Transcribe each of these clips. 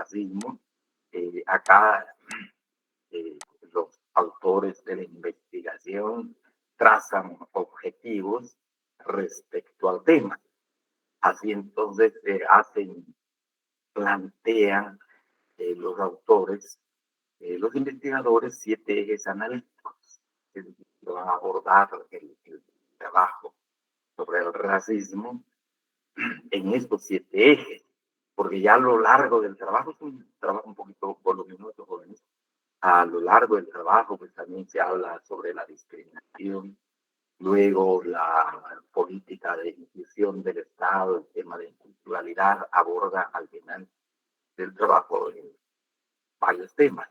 racismo. Acá los autores de la investigación trazan objetivos respecto al tema. Así entonces plantean los autores, los investigadores, 7 ejes analíticos que van a abordar el trabajo sobre el racismo en estos 7 ejes, porque ya a lo largo del trabajo, es un trabajo un poquito voluminoso, jóvenes, a lo largo del trabajo pues también se habla sobre la discriminación, luego la política de inclusión del Estado, el tema de culturalidad, aborda al final del trabajo en varios temas.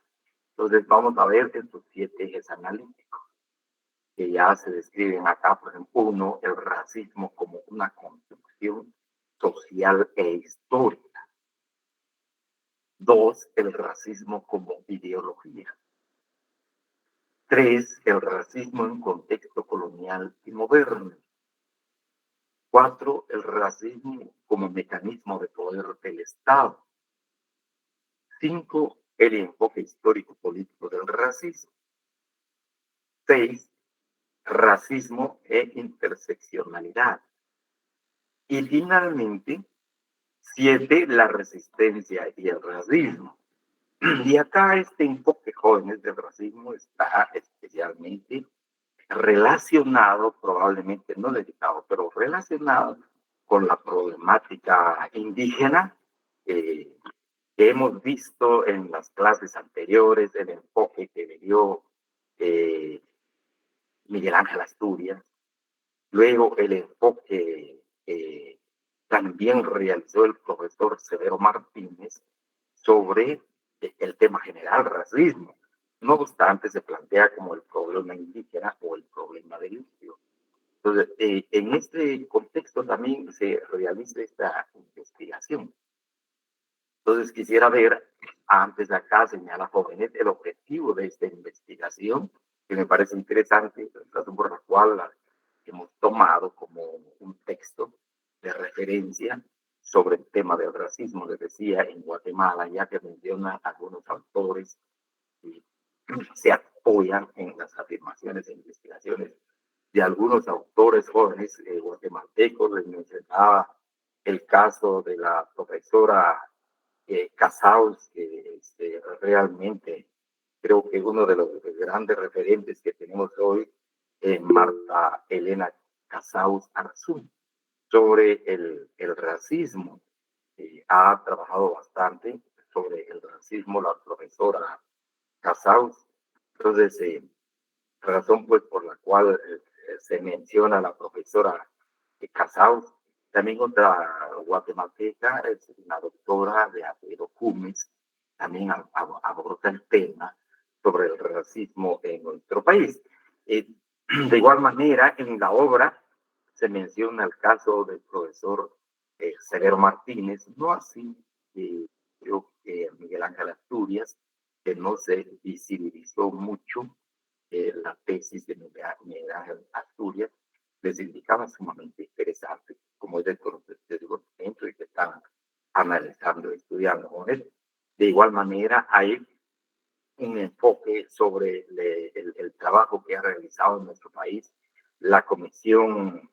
Entonces vamos a ver estos 7 ejes analíticos que ya se describen acá. Por ejemplo, 1, el racismo como una construcción social e histórica. 2, el racismo como ideología. 3, el racismo en contexto colonial y moderno. 4, el racismo como mecanismo de poder del Estado. 5, el enfoque histórico-político del racismo. 6, racismo e interseccionalidad. Y finalmente, 7, la resistencia y el racismo. Y acá este enfoque, jóvenes, del racismo está especialmente relacionado, probablemente no dedicado, pero relacionado con la problemática indígena que hemos visto en las clases anteriores, el enfoque que le dio Miguel Ángel Asturias, luego el enfoque que también realizó el profesor Severo Martínez sobre el tema general, racismo. No obstante, se plantea como el problema indígena o el problema del indio. Entonces, en este contexto también se realiza esta investigación. Entonces, quisiera ver, antes de acá señala jóvenes, el objetivo de esta investigación, que me parece interesante, razón por la cual la hemos tomado como un texto de referencia sobre el tema del racismo, les decía, en Guatemala, ya que menciona algunos autores y se apoyan en las afirmaciones e investigaciones de algunos autores jóvenes guatemaltecos. Les mencionaba el caso de la profesora Casaus, que realmente creo que uno de los grandes referentes que tenemos hoy, Marta Elena Casaus Arzún, sobre el racismo. Ha trabajado bastante sobre el racismo la profesora Casaus. Entonces, razón pues por la cual se menciona la profesora Casaus. También otra guatemalteca es una doctora de Pedro Cumes, también aborda el tema sobre el racismo en nuestro país. De igual manera, en la obra se menciona el caso del profesor Severo Martínez, no así creo que Miguel Ángel Asturias, que no se visibilizó mucho la tesis de Miguel Ángel Asturias, les indicaba sumamente interesante, como es del conocimiento y que están analizando, estudiando con él. De igual manera, hay un enfoque sobre el trabajo que ha realizado en nuestro país la Comisión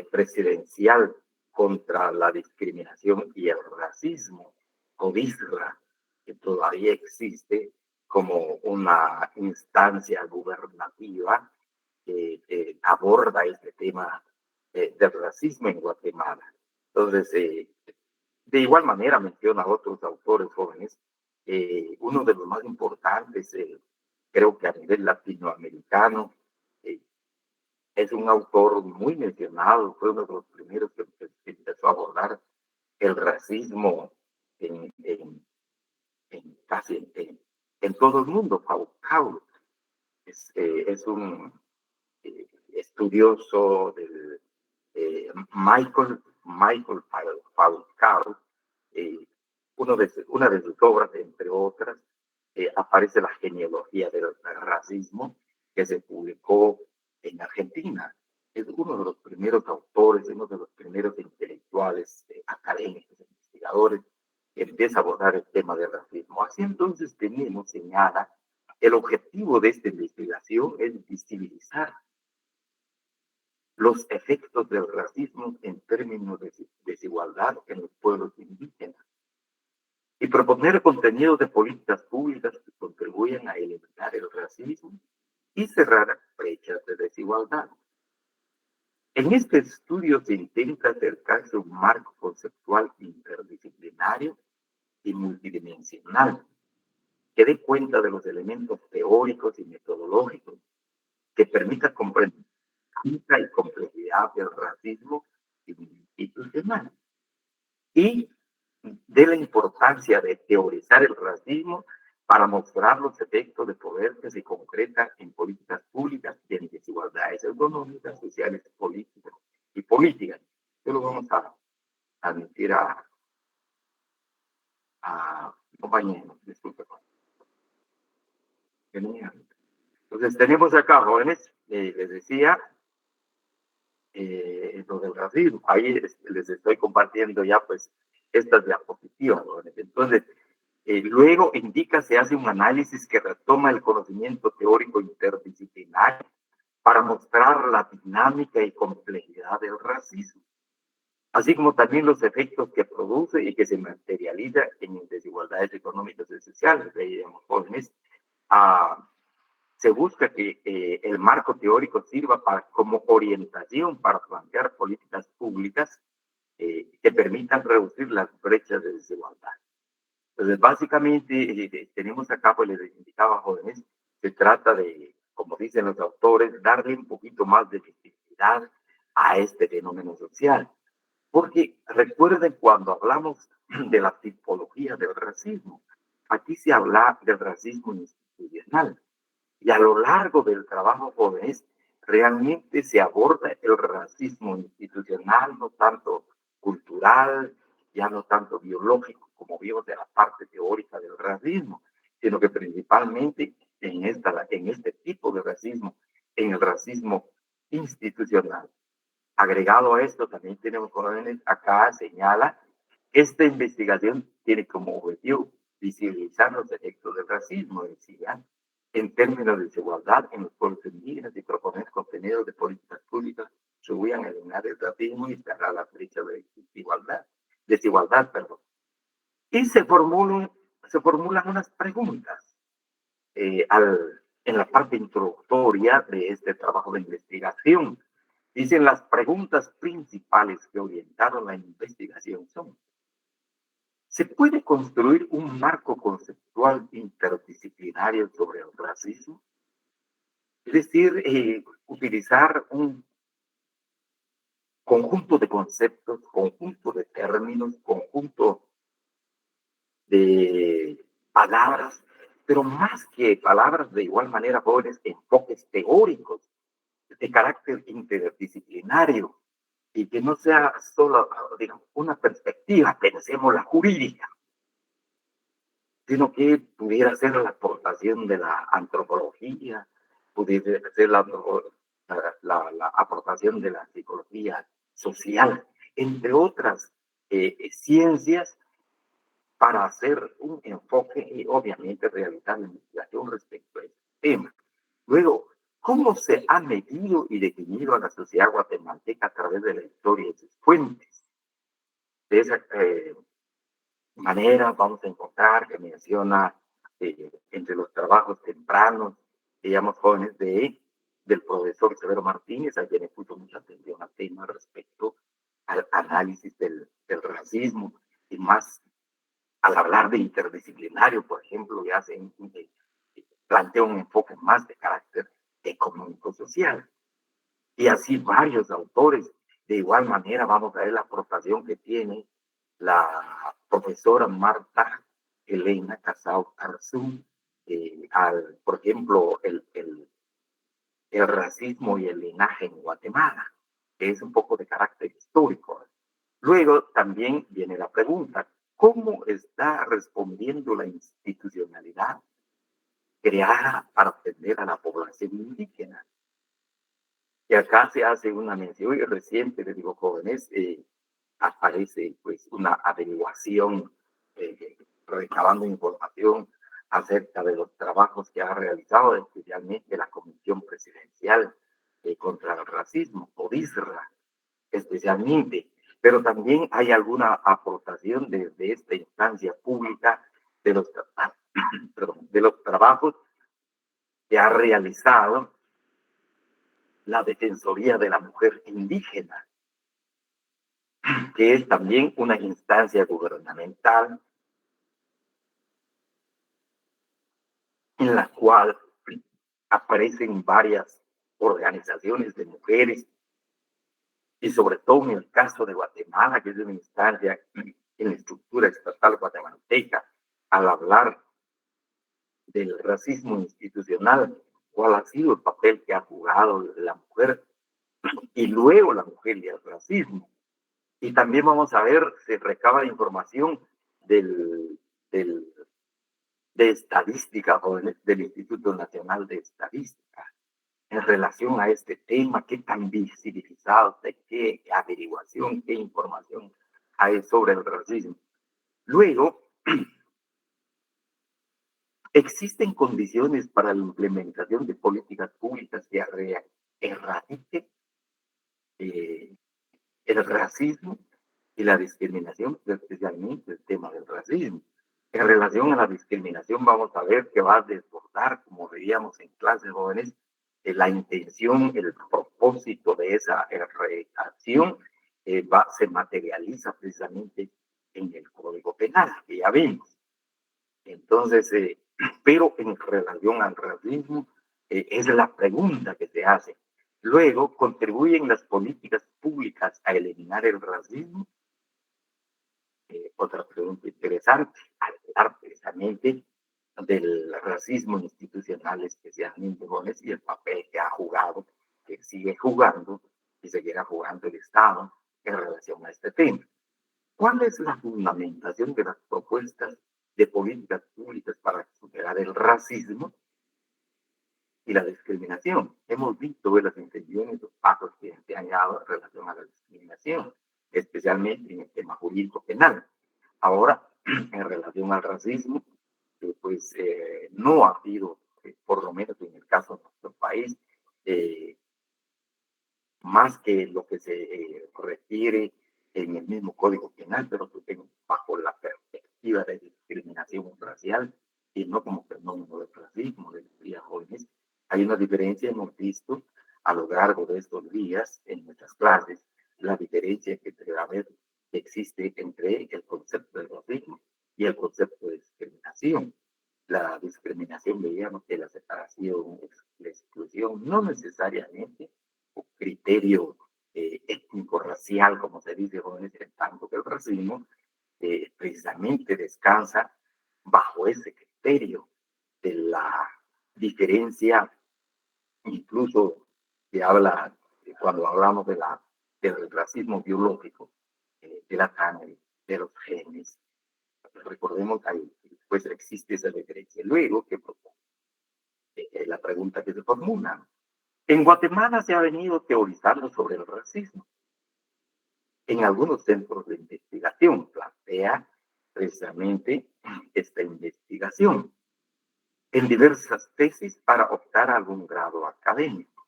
Presidencial contra la Discriminación y el Racismo, CODISRA, que todavía existe como una instancia gubernativa que aborda este tema del racismo en Guatemala. Entonces, de igual manera menciona a otros autores jóvenes. Uno de los más importantes, creo que a nivel latinoamericano, es un autor muy mencionado, fue uno de los primeros que empezó a abordar el racismo casi en todo el mundo. Foucault es un estudioso del Michael Foucault. Una de sus obras, entre otras, aparece la genealogía del racismo, que se publicó en Argentina. Es uno de los primeros autores, uno de los primeros intelectuales, académicos, investigadores empieza a abordar el tema del racismo. Así entonces tenemos, señala, el objetivo de esta investigación es visibilizar los efectos del racismo en términos de desigualdad en los pueblos indígenas y proponer contenidos de políticas públicas que contribuyan a eliminar el racismo y cerrar brechas de desigualdad. En este estudio se intenta acercarse a un marco conceptual interdisciplinario y multidimensional que dé cuenta de los elementos teóricos y metodológicos que permitan comprender la y complejidad del racismo institucional y de la importancia de teorizar el racismo para mostrar los efectos de poder que se concretan en políticas públicas y en desigualdades económicas, sociales, políticas y políticas. Esto lo vamos a admitir a compañeros, disculpe. Entonces tenemos acá, jóvenes, les decía, lo del racismo. Ahí les estoy compartiendo ya pues estas diapositivas, jóvenes. Entonces, luego indica, se hace un análisis que retoma el conocimiento teórico interdisciplinario para mostrar la dinámica y complejidad del racismo, así como también los efectos que produce y que se materializa en desigualdades económicas y sociales. Veíamos, jóvenes, se busca que el marco teórico sirva como orientación para plantear políticas públicas que permitan reducir las brechas de desigualdad. Entonces, básicamente, tenemos acá, pues les indicaba, jóvenes, se trata de, como dicen los autores, darle un poquito más de visibilidad a este fenómeno social. Porque recuerden cuando hablamos de la tipología del racismo, aquí se habla del racismo institucional. Y a lo largo del trabajo, jóvenes, realmente se aborda el racismo institucional, no tanto cultural, ya no tanto biológico, como vimos de la parte teórica del racismo, sino que principalmente en este tipo de racismo, en el racismo institucional. Agregado a esto, también tenemos, jóvenes, acá señala, esta investigación tiene como objetivo visibilizar los efectos del racismo, decía, en términos de desigualdad en los pueblos indígenas y proponer contenidos de políticas públicas que subían a eliminar el racismo y cerrar la brecha de desigualdad, perdón. Y se formulan unas preguntas en la parte introductoria de este trabajo de investigación. Dicen, las preguntas principales que orientaron la investigación son: ¿se puede construir un marco conceptual interdisciplinario sobre el racismo? Es decir, utilizar un conjunto de conceptos, conjunto de términos, conjunto de palabras, pero más que palabras, de igual manera, jóvenes, enfoques teóricos de carácter interdisciplinario y que no sea solo, digamos, una perspectiva, pensemos la jurídica, sino que pudiera ser la aportación de la antropología, pudiera ser la aportación de la psicología social, entre otras ciencias, para hacer un enfoque y obviamente realizar la investigación respecto a este tema. Luego, ¿cómo se ha medido y definido a la sociedad guatemalteca a través de la historia y sus fuentes? De esa manera vamos a encontrar que menciona entre los trabajos tempranos, digamos, jóvenes del profesor Severo Martínez, a quien le puso mucha atención al tema respecto al análisis del racismo, y más al hablar de interdisciplinario, por ejemplo, ya plantea un enfoque más de carácter económico-social. Y así varios autores. De igual manera vamos a ver la aportación que tiene la profesora Marta Elena Casao Arzú, por ejemplo, el racismo y el linaje en Guatemala, que es un poco de carácter histórico. Luego también viene la pregunta: ¿cómo está respondiendo la institucionalidad creada para atender a la población indígena? Y acá se hace una mención, y reciente, les digo, jóvenes, aparece pues una averiguación recabando información acerca de los trabajos que ha realizado, especialmente la Comisión Presidencial contra el Racismo, CODISRA, especialmente, pero también hay alguna aportación desde esta instancia pública de los, perdón, de los trabajos que ha realizado la Defensoría de la Mujer Indígena, que es también una instancia gubernamental en la cual aparecen varias organizaciones de mujeres y sobre todo en el caso de Guatemala, que es una instancia en la estructura estatal guatemalteca, al hablar del racismo institucional, cuál ha sido el papel que ha jugado la mujer y luego la mujer y el racismo. Y también vamos a ver, se recaba información del, del, de estadística o del Instituto Nacional de Estadística en relación a este tema, qué tan visibilizado, de qué averiguación, qué información hay sobre el racismo. Luego, existen condiciones para la implementación de políticas públicas que erradiquen el racismo y la discriminación, especialmente el tema del racismo. En relación a la discriminación, vamos a ver que va a desbordar, como veíamos en clases jóvenes, la intención, el propósito de esa erradicación se materializa precisamente en el Código Penal, que ya vimos. Entonces, pero en relación al racismo, es la pregunta que se hace. Luego, ¿contribuyen las políticas públicas a eliminar el racismo? Otra pregunta interesante, hablar precisamente del racismo institucional, especialmente jóvenes, y el papel que ha jugado, que sigue jugando y seguirá jugando el Estado en relación a este tema. ¿Cuál es la fundamentación de las propuestas de políticas públicas para superar el racismo y la discriminación? Hemos visto las intenciones, los pasos que se han dado en relación a la discriminación, especialmente en el tema jurídico penal. Ahora, en relación al racismo, no ha habido, por lo menos en el caso de nuestro país, más que lo que se refiere en el mismo Código Penal, pero bajo la perspectiva de discriminación racial y no como fenómeno de racismo de los días jóvenes. Hay una diferencia, hemos visto a lo largo de estos días en nuestras clases, la diferencia que existe entre el concepto de racismo y el concepto de discriminación. La discriminación, veíamos que la separación, la exclusión, no necesariamente un criterio étnico-racial, como se dice, en tanto que el racismo precisamente descansa bajo ese criterio de la diferencia, incluso se habla, cuando hablamos del racismo biológico, de la sangre, de los genes. Recordemos que pues existe esa diferencia. Luego, que la pregunta que se formula. En Guatemala se ha venido teorizando sobre el racismo. En algunos centros de investigación plantea precisamente esta investigación en diversas tesis para optar a algún grado académico.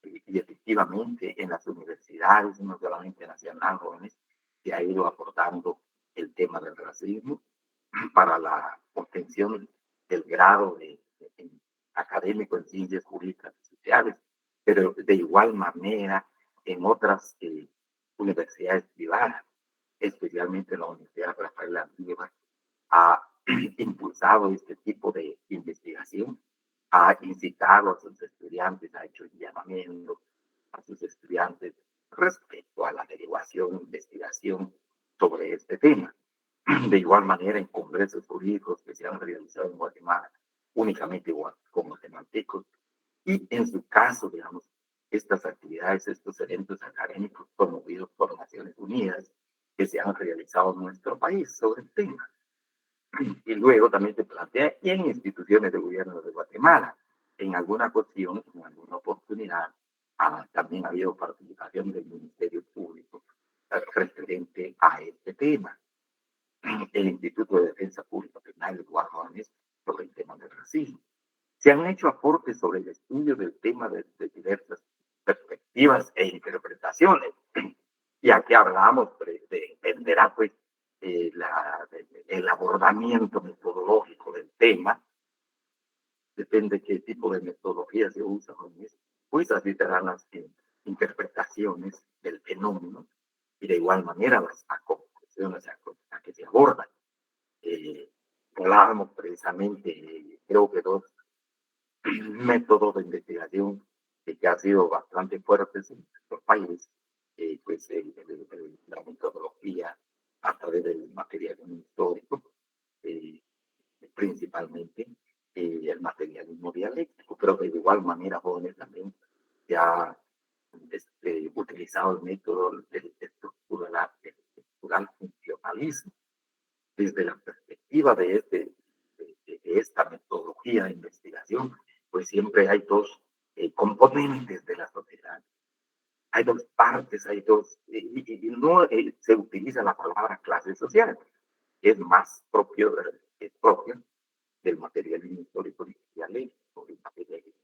Y efectivamente en las universidades, no solamente nacionales, jóvenes, se ha ido aportando el tema del racismo para la obtención del grado académico en ciencias jurídicas y sociales, pero de igual manera en otras universidades privadas, especialmente la Universidad Rafael Andívar, ha impulsado este tipo de investigación, ha incitado a sus estudiantes, ha hecho llamamiento a sus estudiantes respecto a la averiguación, investigación sobre este tema. De igual manera, en congresos jurídicos que se han realizado en Guatemala, únicamente con guatemaltecos, y en su caso, digamos, estas actividades, estos eventos académicos promovidos por Naciones Unidas que se han realizado en nuestro país sobre el tema. Y luego también se plantea en instituciones de gobierno de Guatemala. En alguna cuestión, en alguna oportunidad, también ha habido participación del Ministerio Público referente a este tema. el Instituto de Defensa Pública Penal, Eduardo Gómez, sobre el tema del racismo. Se han hecho aportes sobre el estudio del tema de diversas perspectivas e interpretaciones. Y aquí hablamos entenderá pues el abordamiento metodológico del tema, depende qué tipo de metodología se usa, pues así te dan las interpretaciones del fenómeno y de igual manera las conclusiones a que se abordan. Hablábamos precisamente, creo que dos métodos de investigación que han sido bastante fuertes en nuestro país, pues la metodología a través del materialismo histórico, eh, principalmente el materialismo dialéctico, pero de igual manera jóvenes también se ha utilizado el método del estructural funcionalismo desde la perspectiva de esta metodología de investigación, pues siempre hay dos componentes de la sociedad. Hay dos partes, hay dos, y no se utiliza la palabra clase social, es más propio, es propio del materialismo histórico dialéctico, del materialismo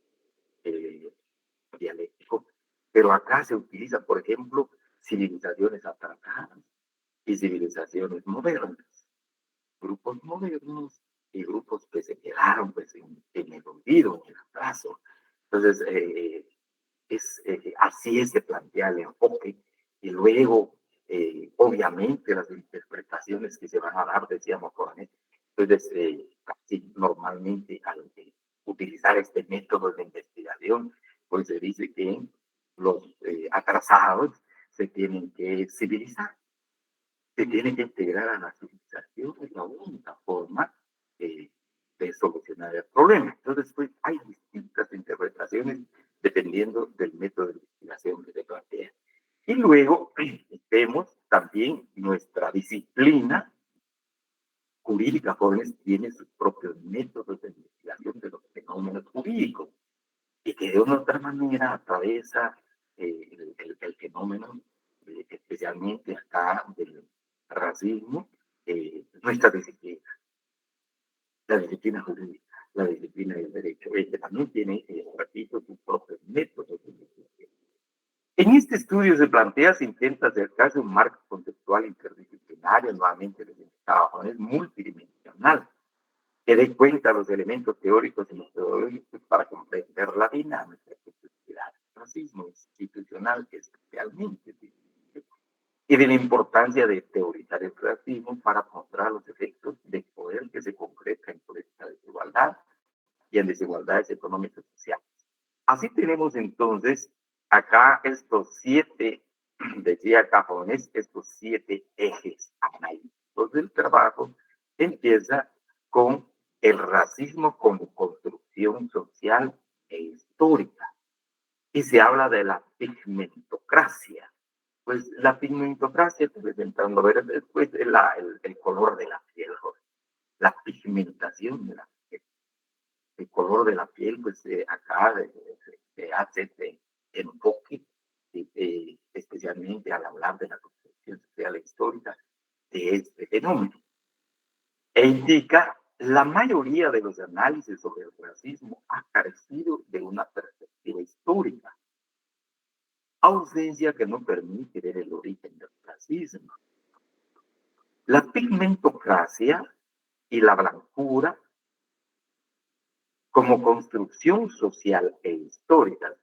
dialéctico, pero acá se utiliza, por ejemplo, civilizaciones atrasadas y civilizaciones modernas, grupos modernos y grupos que se quedaron pues en el olvido, en el atraso. Entonces, así se plantea el enfoque y luego, obviamente, las interpretaciones que se van a dar, decíamos, entonces, así normalmente al utilizar este método de investigación, pues se dice que los atrasados se tienen que civilizar, se tiene que integrar a la civilización, es la única forma de solucionar el problema. Entonces, pues, hay distintas interpretaciones dependiendo del método de investigación que se plantea. Y luego vemos también nuestra disciplina jurídica, jóvenes, tiene sus propios métodos de investigación de los fenómenos jurídicos y que de una u otra manera atraviesa el fenómeno, especialmente acá del racismo, nuestra disciplina, la disciplina jurídica, la disciplina del derecho, que también tiene, repito, sus propios métodos de investigación. En este estudio se plantea, se intenta acercarse a un marco conceptual interdisciplinario, nuevamente les indicaba, es multidimensional, que dé cuenta de los elementos teóricos y metodológicos para comprender la dinámica que el racismo institucional especialmente, y de la importancia de teorizar el racismo para mostrar los efectos de poder que se concreta en toda esta desigualdad y en desigualdades económicas y sociales. Así tenemos entonces acá estos 7, decía Cajones, estos 7 ejes analíticos del trabajo. Empieza con el racismo como construcción social e histórica. Y se habla de la pigmentocracia. Pues la pigmentocracia, presentando ver después el color de la piel, la pigmentación de la piel. El color de la piel, pues acá se hace este enfoque, especialmente al hablar de la construcción social e histórica de este fenómeno. E indica la mayoría de los análisis sobre el racismo ha carecido de una perspectiva histórica, ausencia que no permite ver el origen del racismo. La pigmentocracia y la blancura como construcción social e histórica.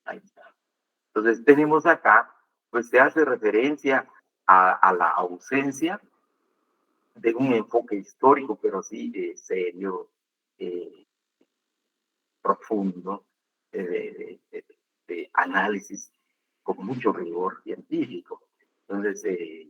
Ahí está. Entonces tenemos acá, pues se hace referencia a la ausencia de un enfoque histórico, pero sí serio, profundo, de análisis con mucho rigor científico. Entonces,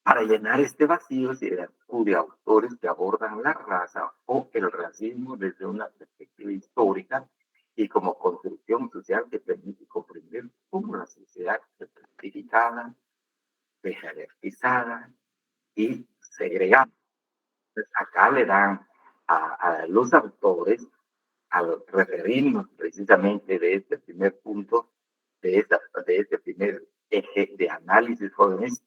para llenar este vacío se acude a autores que abordan la raza o el racismo desde una perspectiva histórica y como construcción social que permite comprender cómo la sociedad se estratificada, jerarquizada y segregada. Entonces, acá le dan a los autores, al referirnos precisamente de este primer punto, de este primer eje de análisis, jóvenes,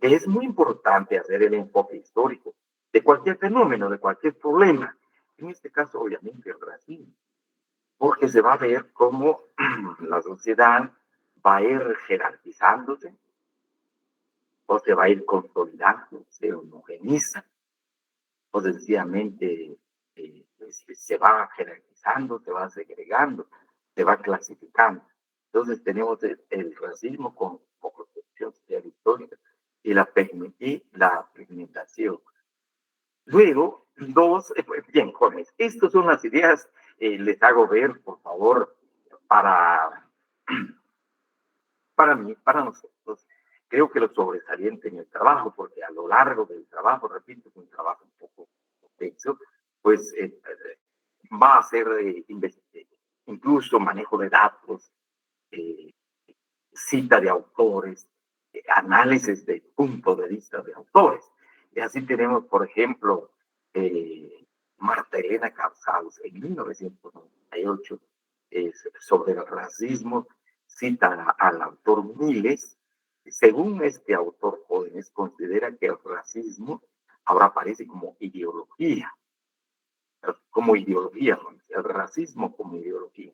es muy importante hacer el enfoque histórico de cualquier fenómeno, de cualquier problema. En este caso, obviamente, el racismo, porque se va a ver cómo la sociedad va a ir jerarquizándose o se va a ir consolidando, se homogeniza o sencillamente se va jerarquizando, se va segregando, se va clasificando. Entonces tenemos el racismo con concepción social histórica y la pigmentación. Luego, dos, bien, jóvenes, estas son las ideas, les hago ver, por favor, para, para mí, para nosotros. Creo que lo sobresaliente en el trabajo, porque a lo largo del trabajo, repito, es un trabajo un poco complejo, pues va a ser incluso manejo de datos, eh, cita de autores, análisis de punto de vista de autores. Y así tenemos, por ejemplo, Marta Elena Casals en 1998 sobre el racismo, cita al autor Miles. Según este autor jóvenes, considera que el racismo ahora aparece como ideología, el racismo como ideología.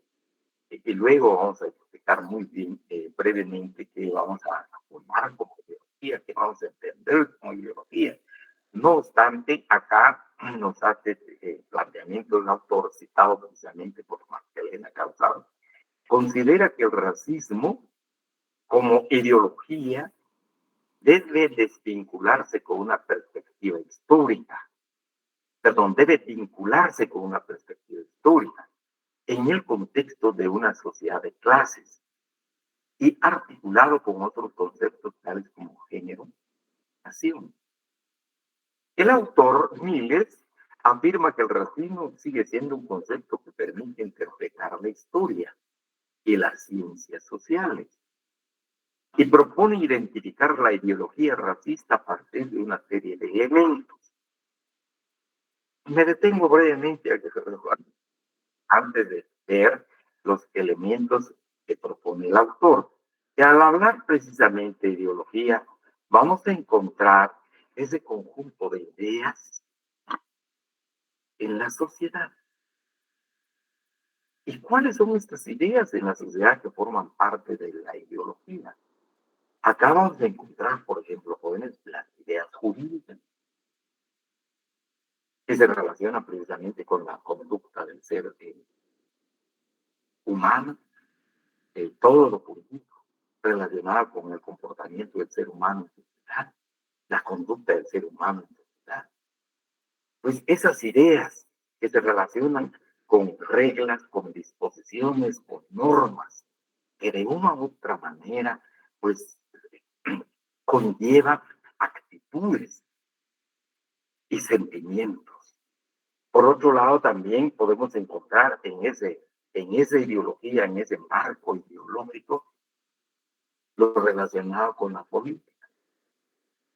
Y luego vamos a explicar muy bien, brevemente, qué vamos a formar como ideología, qué vamos a entender como ideología. No obstante, acá nos hace planteamiento un autor citado precisamente por Magdalena Calzado. Considera que el racismo como ideología debe desvincularse con una perspectiva histórica. Perdón, debe vincularse con una perspectiva histórica en el contexto de una sociedad de clases y articulado con otros conceptos tales como género, nación. El autor Miles afirma que el racismo sigue siendo un concepto que permite interpretar la historia y las ciencias sociales y propone identificar la ideología racista a partir de una serie de elementos. Me detengo brevemente antes de ver los elementos que propone el autor. Y al hablar precisamente de ideología, vamos a encontrar ese conjunto de ideas en la sociedad. ¿Y cuáles son estas ideas en la sociedad que forman parte de la ideología? Acá vamos a encontrar, por ejemplo, jóvenes, las ideas jurídicas, que se relacionan precisamente con la conducta del ser humano, todo lo jurídico relacionado con el comportamiento del ser humano en sociedad, la conducta del ser humano en sociedad. Pues esas ideas que se relacionan con reglas, con disposiciones, con normas, que de una u otra manera, pues, conllevan actitudes y sentimientos. Por otro lado, también podemos encontrar en esa ideología, en ese marco ideológico, lo relacionado con la política,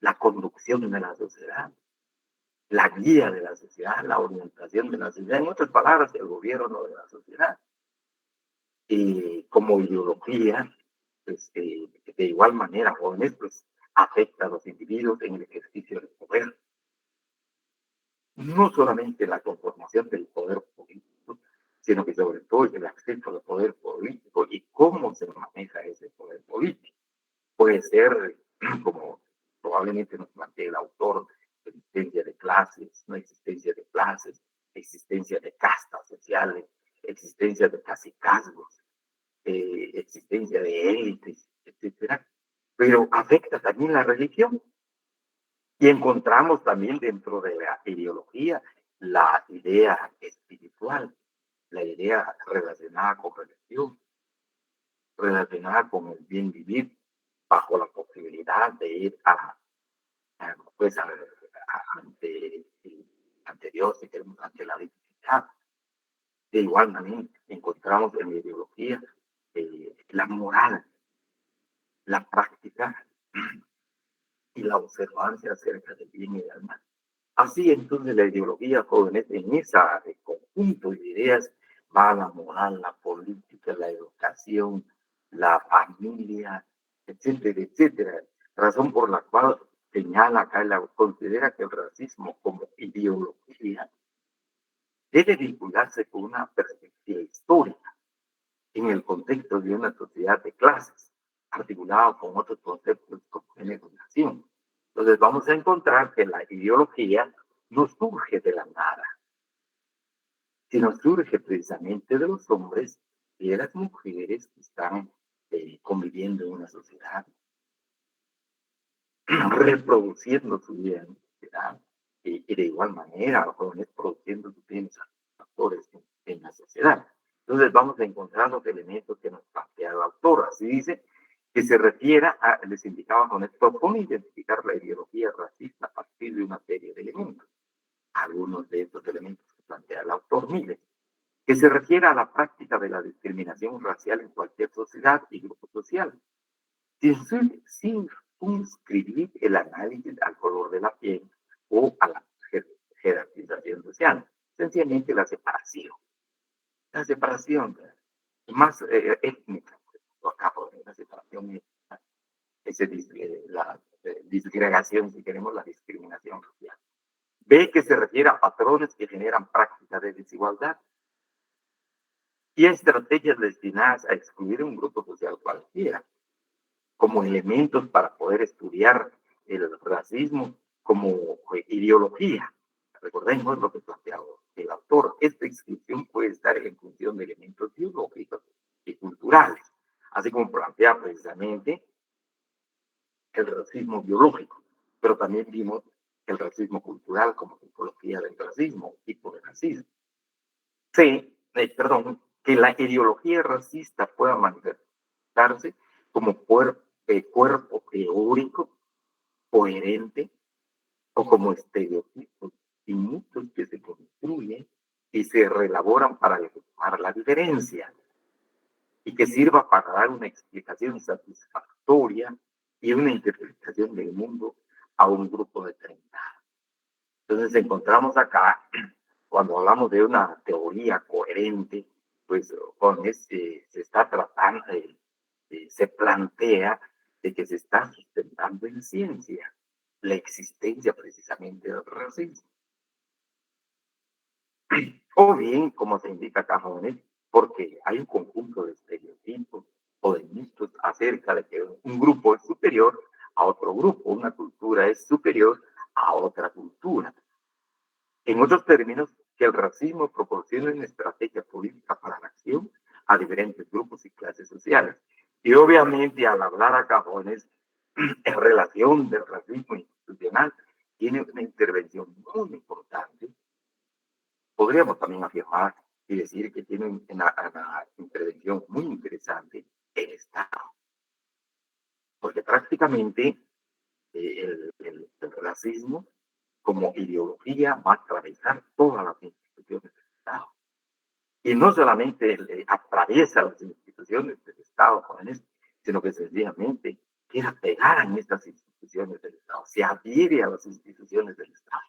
la conducción de la sociedad, la guía de la sociedad, la orientación de la sociedad, en otras palabras, el gobierno de la sociedad. Y como ideología, pues, de igual manera, jóvenes, pues afecta a los individuos en el ejercicio del poder. No solamente la conformación del poder político, sino que sobre todo el acceso al poder político y cómo se maneja ese poder político. Puede ser, como probablemente nos plantea el autor, existencia de clases, no existencia de clases, existencia de castas sociales, existencia de cacicazgos, existencia de élites, etcétera. Pero afecta también la religión. Y encontramos también dentro de la ideología la idea espiritual, la idea relacionada con religión, relacionada con el bien vivir, bajo la posibilidad de ir pues ante Dios y ante la divinidad. De igual manera, encontramos en la ideología la moral, la práctica y la observancia acerca del bien y del mal. Así entonces la ideología, jóvenes, en ese conjunto de ideas va la moral, la política, la educación, la familia, etcétera, etcétera. Razón por la cual señala acá, considera que el racismo como ideología debe vincularse con una perspectiva histórica en el contexto de una sociedad de clases, articulado con otros conceptos como generación. Entonces vamos a encontrar que la ideología no surge de la nada, sino surge precisamente de los hombres y de las mujeres que están conviviendo en una sociedad, reproduciendo su vida en la sociedad, y de igual manera jóvenes produciendo sus bienes factores en la sociedad. Entonces vamos a encontrar los elementos que nos plantea el autor. Así dice que se refiere a, les indicaba con esto, propone identificar la ideología racista a partir de una serie de elementos. Algunos de estos elementos que plantea el autor, mire, que se refiere a la práctica de la discriminación racial en cualquier sociedad y grupo social, sin circunscribir el análisis al color de la piel o a la jerarquización social, sencillamente la separación más étnica, acá por la separación, la disgregación, si queremos, la discriminación social. Ve que se refiere a patrones que generan prácticas de desigualdad y a estrategias destinadas a excluir un grupo social cualquiera, como elementos para poder estudiar el racismo como ideología. Recordemos lo que planteaba el autor. Esta exclusión puede estar en función de elementos biológicos y culturales, así como plantea precisamente el racismo biológico, pero también vimos el racismo cultural como tipología del racismo, tipo de racismo. Que la ideología racista pueda manifestarse como cuerpo teórico coherente o como estereotipos y mitos que se construyen y se reelaboran para legitimar la diferencia y que sirva para dar una explicación satisfactoria y una interpretación del mundo a un grupo determinado. Entonces encontramos acá, cuando hablamos de una teoría coherente, pues con se está tratando, se plantea de que se está sustentando en ciencia la existencia precisamente del racismo. O bien, como se indica acá, jóvenes, porque hay un conjunto de estereotipos o de mitos acerca de que un grupo es superior a otro grupo, una cultura es superior a otra cultura. En otros términos, que el racismo proporciona una estrategia política para la acción a diferentes grupos y clases sociales. Y obviamente, al hablar acá, jóvenes, en relación del racismo institucional, tiene una intervención muy importante. Podríamos también afirmar y decir que tiene una intervención muy interesante el Estado. Porque prácticamente el racismo como ideología va a atravesar todas las instituciones del Estado. Y no solamente atraviesa las instituciones del Estado, jóvenes, sino que sencillamente queda pegada en estas instituciones del Estado, se adhiere a las instituciones del Estado.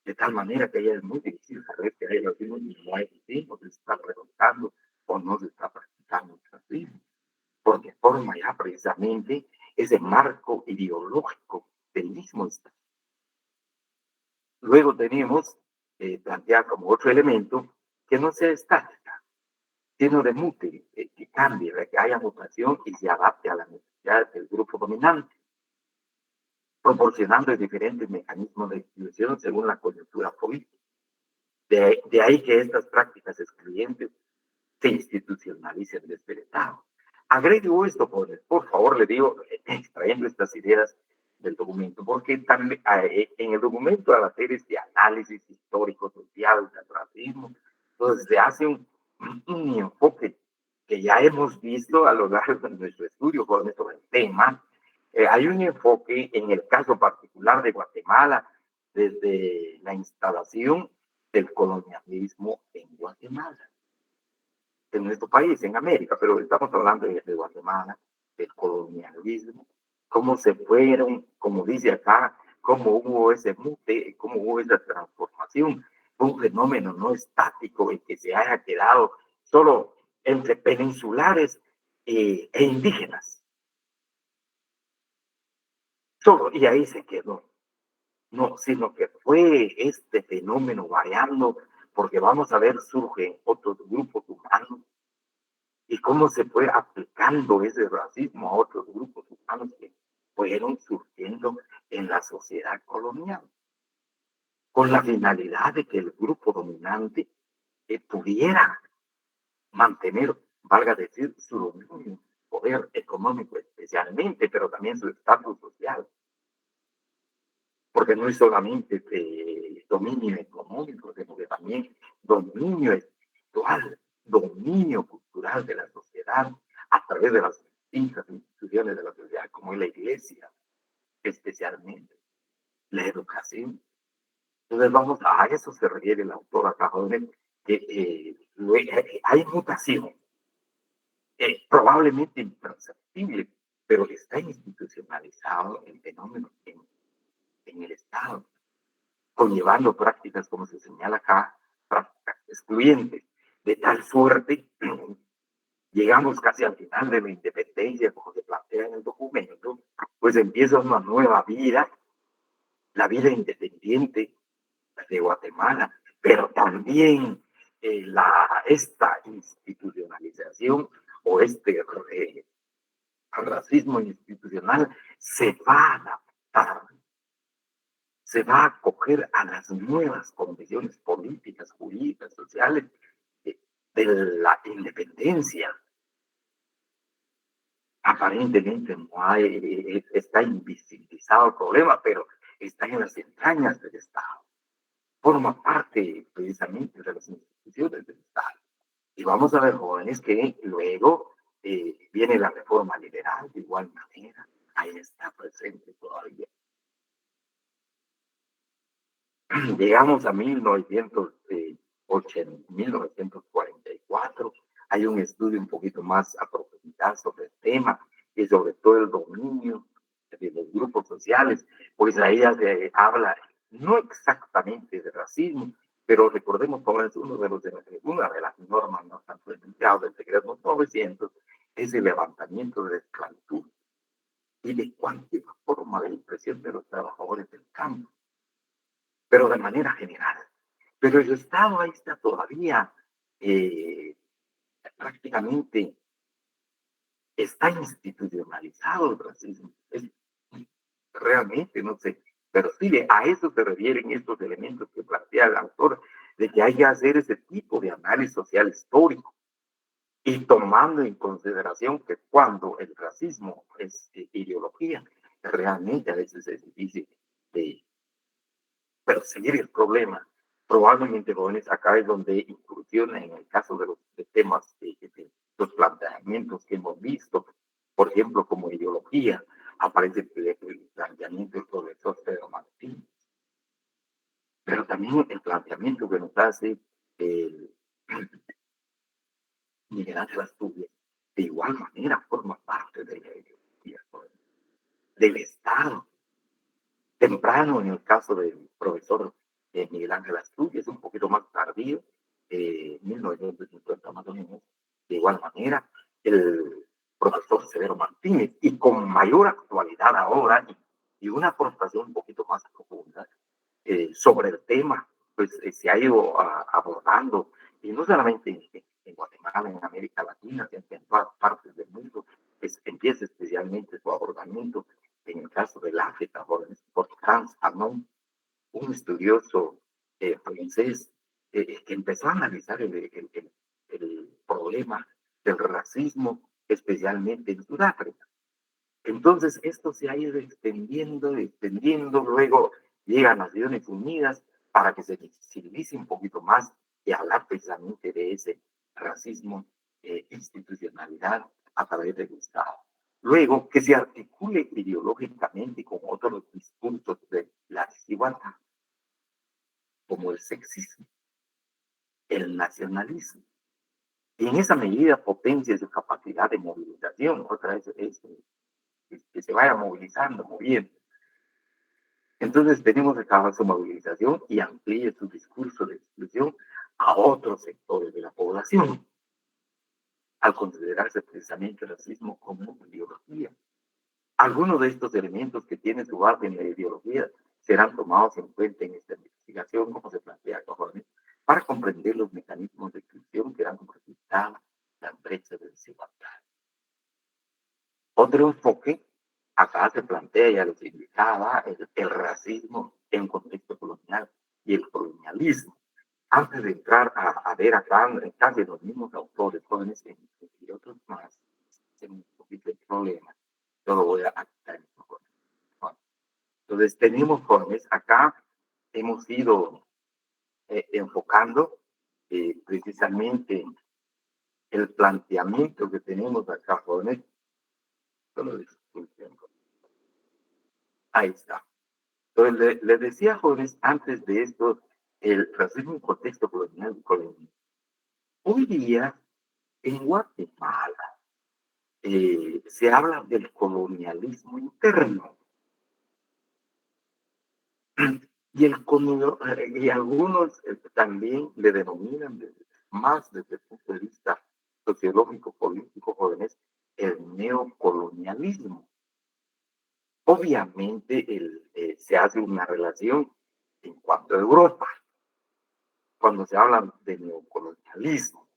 De tal manera que ya es muy difícil saber que hay racismo y no hay racismo, se está preguntando o no se está practicando el racismo, porque forma ya precisamente ese marco ideológico del mismo Estado. Luego tenemos plantear como otro elemento que no sea estática, sino de mute, que cambie, que haya mutación y se adapte a la necesidad del grupo dominante, proporcionando diferentes mecanismos de exclusión según la coyuntura política. De ahí que estas prácticas excluyentes se institucionalicen desde el Estado. Agrego esto, por favor, le digo, extrayendo estas ideas del documento, porque también, en el documento, al hacer este análisis histórico, social, del racismo, entonces se hace un enfoque que ya hemos visto a lo largo de nuestro estudio sobre el tema. Hay un enfoque en el caso particular de Guatemala, desde la instalación del colonialismo en Guatemala, en nuestro país, en América, pero estamos hablando de Guatemala, del colonialismo, cómo se fueron, como dice acá, cómo hubo ese mute, cómo hubo esa transformación, fue un fenómeno no estático en que se haya quedado solo entre peninsulares e indígenas. Solo, y ahí se quedó. No, sino que fue este fenómeno variando, porque vamos a ver, surgen otros grupos humanos y cómo se fue aplicando ese racismo a otros grupos humanos que fueron surgiendo en la sociedad colonial, con la finalidad de que el grupo dominante pudiera mantener, valga decir, su dominio, poder económico especialmente, pero también su estatus social, porque no es solamente dominio económico, sino que también dominio espiritual, dominio cultural de la sociedad a través de las distintas instituciones de la sociedad, como es la iglesia, especialmente la educación. Entonces vamos a eso se refiere el autor acá, joven, que hay mutación, probablemente imperceptible, pero está institucionalizado el fenómeno en el Estado, conllevando prácticas, como se señala acá, prácticas excluyentes, de tal suerte, llegamos casi al final de la independencia, como se plantea en el documento, pues empieza una nueva vida, la vida independiente de Guatemala, pero también esta institucionalización o racismo institucional se va a adaptar, se va a acoger a las nuevas condiciones políticas, jurídicas, sociales de, de la independencia. Aparentemente no hay, está invisibilizado el problema, pero está en las entrañas del Estado. Forma parte precisamente de las instituciones del Estado. Y vamos a ver, jóvenes, que luego viene la reforma liberal de igual manera. Ahí está presente todavía. Llegamos a 1944, hay un estudio un poquito más a profundidad sobre el tema y sobre todo el dominio de los grupos sociales, pues ahí ya se habla no exactamente de racismo, pero recordemos cómo es una de las normas no tanto enunciadas del decreto 900 es el levantamiento de la esclavitud y de cualquier forma de impresión de los trabajadores del campo, pero de manera general. Pero el Estado ahí está todavía prácticamente, está institucionalizado el racismo. Realmente, no sé, pero sí, a eso se refieren estos elementos que plantea el autor, de que hay que hacer ese tipo de análisis social histórico y tomando en consideración que cuando el racismo es ideología, realmente a veces es difícil de perseguir el problema. Probablemente, jóvenes, acá es donde incursiona en el caso de los temas, los planteamientos que hemos visto, por ejemplo, como ideología, aparece el planteamiento del profesor Pedro Martín, pero también el planteamiento que nos hace el Miguel Ángel Asturias, de igual manera forma parte de la ideología, del Estado. Temprano, en el caso del profesor Miguel Ángel Asturias, un poquito más tardío, 1950 más o menos, de igual manera, el profesor Severo Martínez, y con mayor actualidad ahora, y una aportación un poquito más profunda sobre el tema, pues se ha ido abordando, y no solamente en Guatemala, en América Latina, sino en todas partes del mundo, pues, empieza especialmente su abordamiento en el caso del África, por Franz Fanon, un estudioso francés que empezó a analizar el problema del racismo, especialmente en Sudáfrica. Entonces, esto se ha ido extendiendo, luego llegan a Naciones Unidas para que se visibilice un poquito más y hablar precisamente de ese racismo, institucionalidad a través del Estado. Luego, que se articule ideológicamente con otros discursos de la desigualdad, como el sexismo, el nacionalismo. Y en esa medida potencia su capacidad de movilización, otra vez que se vaya movilizando, moviendo. Entonces tenemos que acabar su movilización y amplíe su discurso de exclusión a otros sectores de la población, al considerarse precisamente el racismo como ideología. Algunos de estos elementos que tienen su base en la ideología serán tomados en cuenta en esta investigación, como se plantea acá, para comprender los mecanismos de exclusión que dan como resultado las brechas de desigualdad. Otro enfoque, acá se plantea, ya lo indicaba, el racismo en contexto colonial y el colonialismo. Antes de entrar a ver acá, casi los mismos autores, jóvenes y otros más, tienen un poquito de problema. Yo lo voy a actar un poco. Entonces, tenemos jóvenes, acá hemos ido enfocando precisamente el planteamiento que tenemos acá, jóvenes. Ahí está. Entonces, les decía, jóvenes, antes de esto, el racismo en contexto colonial. Hoy día, en Guatemala, se habla del colonialismo interno. Y algunos también le denominan más desde el punto de vista sociológico, político, jóvenes, el neocolonialismo. Obviamente se hace una relación en cuanto a Europa. Cuando se habla de neocolonialismo,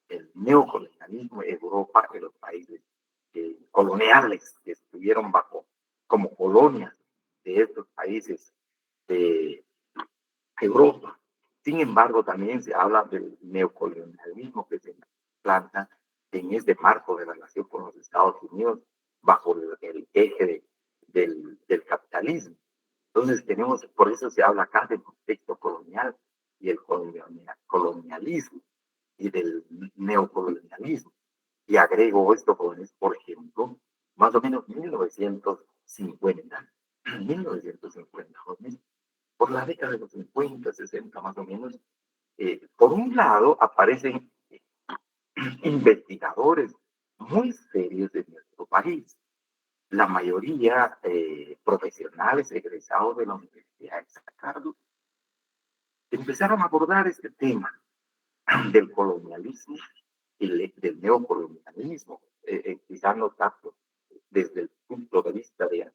el neocolonialismo en Europa, en los países coloniales que estuvieron bajo como colonias de estos países de Europa. Sin embargo, también se habla del neocolonialismo que se planta en este marco de relación con los Estados Unidos bajo el eje del capitalismo. Entonces tenemos, por eso se habla acá del contexto colonial y el colonialismo y del neocolonialismo. Y agrego esto, jóvenes, por ejemplo, más o menos 1950, 1950, jóvenes, por la década de los 50, 60 más o menos, por un lado aparecen investigadores muy serios de nuestro país, la mayoría profesionales egresados de la Universidad de San Carlos, empezaron a abordar este tema del colonialismo y del neocolonialismo, quizás no tanto desde el punto de vista de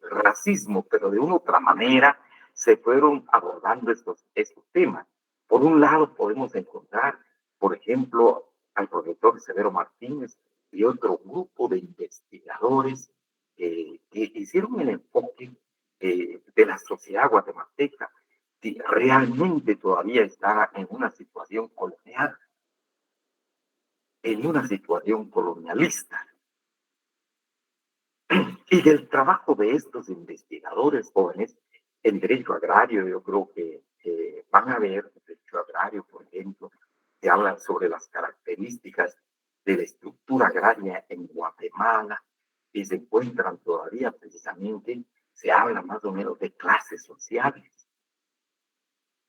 racismo, pero de una otra manera se fueron abordando estos temas. Por un lado podemos encontrar, por ejemplo, al profesor Severo Martínez y otro grupo de investigadores que hicieron el enfoque de la sociedad guatemalteca, si realmente todavía está en una situación colonial, en una situación colonialista. Y del trabajo de estos investigadores jóvenes en derecho agrario, yo creo que van a ver, en derecho agrario, por ejemplo, se habla sobre las características de la estructura agraria en Guatemala y se encuentran todavía precisamente, se habla más o menos de clases sociales.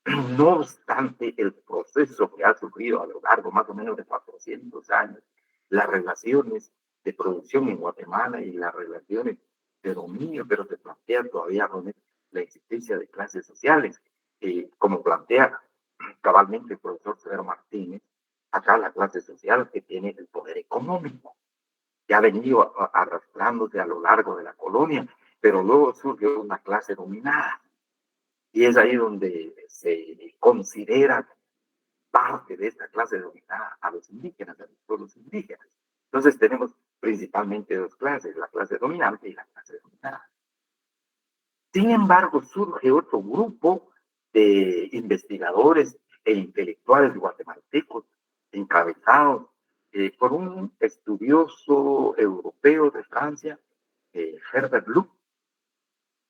No obstante, el proceso que ha sufrido a lo largo más o menos de 400 años, las relaciones de producción en Guatemala y las relaciones de dominio, pero se plantea todavía la existencia de clases sociales, como plantea cabalmente el profesor Severo Martínez, acá la clase social que tiene el poder económico, que ha venido arrastrándose a lo largo de la colonia, pero luego surgió una clase dominada. Y es ahí donde se considera parte de esta clase dominada a los indígenas, a los pueblos indígenas. Entonces tenemos principalmente dos clases, la clase dominante y la clase dominada. Sin embargo, surge otro grupo de investigadores e intelectuales guatemaltecos encabezados por un estudioso europeo de Francia, Herbert Luc,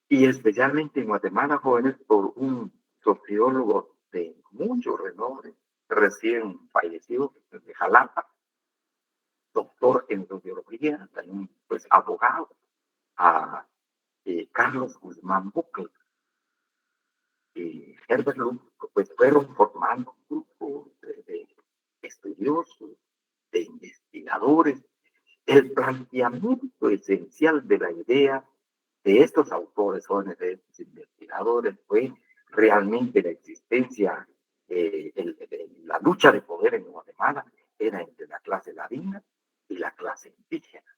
y especialmente en Guatemala, jóvenes, por un sociólogo de mucho renombre, recién fallecido de Jalapa, doctor en sociología, también pues abogado, a Carlos Guzmán Bucle. Y Herbert Luc, pues fueron formando un grupo de estudiosos, de investigadores. El planteamiento esencial de la idea de estos autores, jóvenes, de estos investigadores, fue realmente la existencia, la lucha de poder en Guatemala era entre la clase ladina y la clase indígena.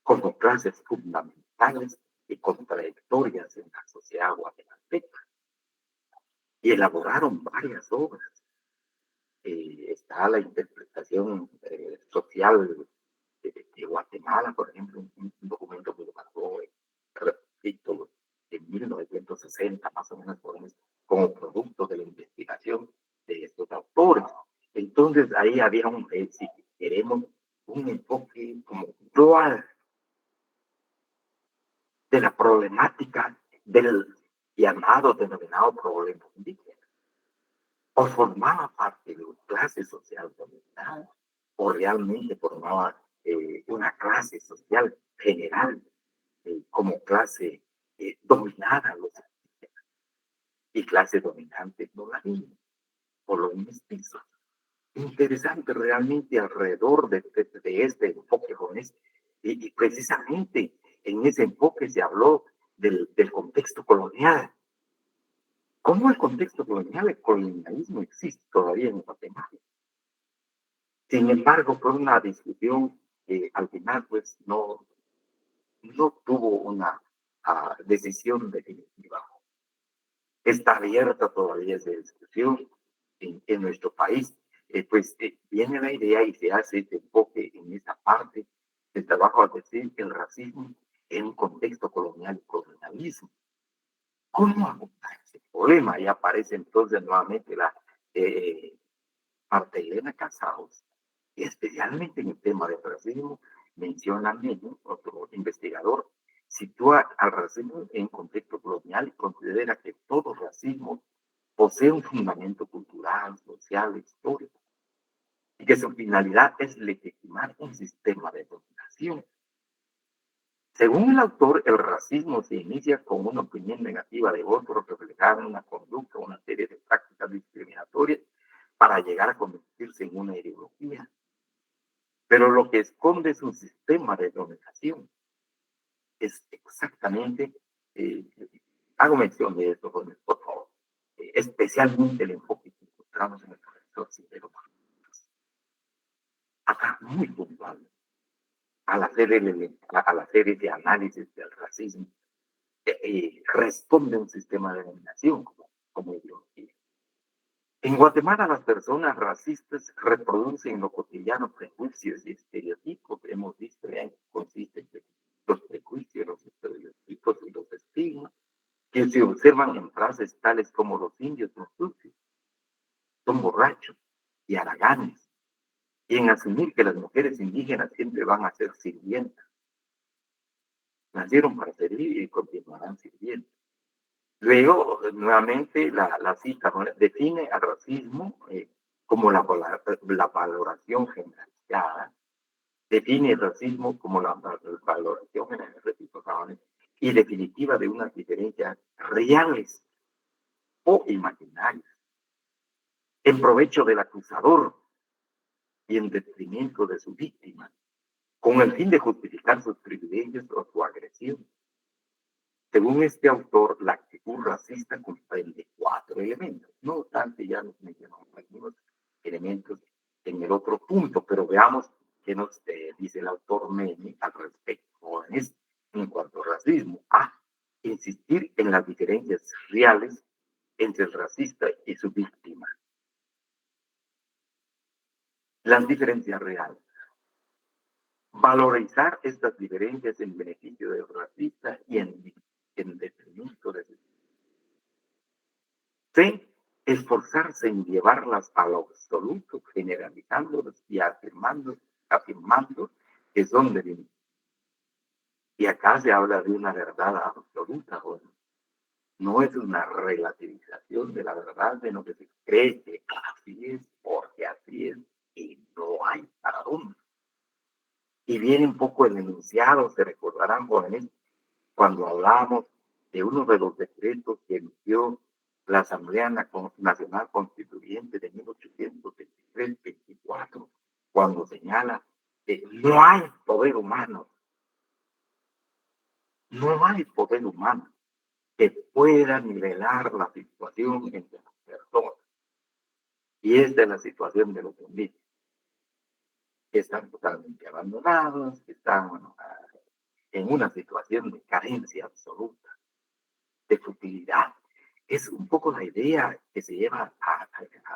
como clases fundamentales y contradictorias en la sociedad guatemalteca. Y elaboraron varias obras. Está la interpretación social de Guatemala, por ejemplo, un documento que lo mandó, repito, en 1960, más o menos, como producto de la investigación de estos autores. Entonces, ahí había si queremos, un enfoque como global de la problemática del llamado, denominado problema indígena. O formaba parte de una clase social dominada, o realmente formaba una clase social general como clase dominada los y clase dominante no la misma, por los mestizos. Interesante realmente alrededor de este enfoque jovenil. Y precisamente en ese enfoque se habló del contexto colonial. ¿Cómo el contexto colonial, el colonialismo existe todavía en Guatemala? Sin embargo, fue una discusión que al final pues no tuvo una decisión definitiva. Está abierta todavía esa discusión en nuestro país. Viene la idea y se hace este enfoque en esta parte del trabajo, al decir el racismo en un contexto colonial y colonialismo. ¿Cómo abordar ese problema? Y aparece entonces nuevamente la Marta Elena Casados, y especialmente en el tema del racismo, menciona mismo otro investigador, sitúa al racismo en contexto colonial y considera que todo racismo posee un fundamento cultural, social, histórico, y que su finalidad es legitimar un sistema de dominación. Según el autor, el racismo se inicia con una opinión negativa de otros, reflejando una conducta, una serie de prácticas discriminatorias para llegar a convertirse en una ideología. Pero lo que esconde es un sistema de dominación. Es exactamente, eh, hago mención de esto, por favor, especialmente el enfoque que encontramos en el profesor Silvero Martínez. Acá muy puntual, al hacer ese análisis del racismo, responde un sistema de dominación como ideología. En Guatemala, las personas racistas reproducen lo cotidiano prejuicios y estereotipos. Hemos visto que consisten en los prejuicios, los estereotipos y los estigmas que se observan en frases tales como los indios son sucios, son borrachos y haraganes, y en asumir que las mujeres indígenas siempre van a ser sirvientas. Nacieron para servir y continuarán sirviendo. Luego, nuevamente, la cita define al racismo como la valoración generalizada, define el racismo como la valoración generalizada y definitiva de unas diferencias reales o imaginarias, en provecho del acusador y en detrimento de su víctima, con el fin de justificar sus privilegios o su agresión. Según este autor, la actitud racista comprende 4 elementos. No obstante, ya nos mencionamos algunos elementos en el otro punto, pero veamos qué nos dice el autor Meni al respecto en cuanto al racismo. Insistir en las diferencias reales entre el racista y su víctima. Las diferencias reales. Valorizar estas diferencias en beneficio del racista y en detrimento de su. C. Esforzarse en llevarlas a lo absoluto, generalizándolas y afirmando que son de mí. Y acá se habla de una verdad absoluta, bueno. No es una relativización de la verdad, de lo que se cree que así es, porque así es, y no hay para dónde. Y viene un poco el enunciado, se recordarán, jóvenes, cuando hablamos de uno de los decretos que emitió la Asamblea Nacional Constituyente de 1823-24, cuando señala que no hay poder humano, no hay poder humano que pueda nivelar la situación entre las personas. Y es de la situación de los indígenas, que están totalmente abandonados, que están en una situación de carencia absoluta, de futilidad. Es un poco la idea que se lleva a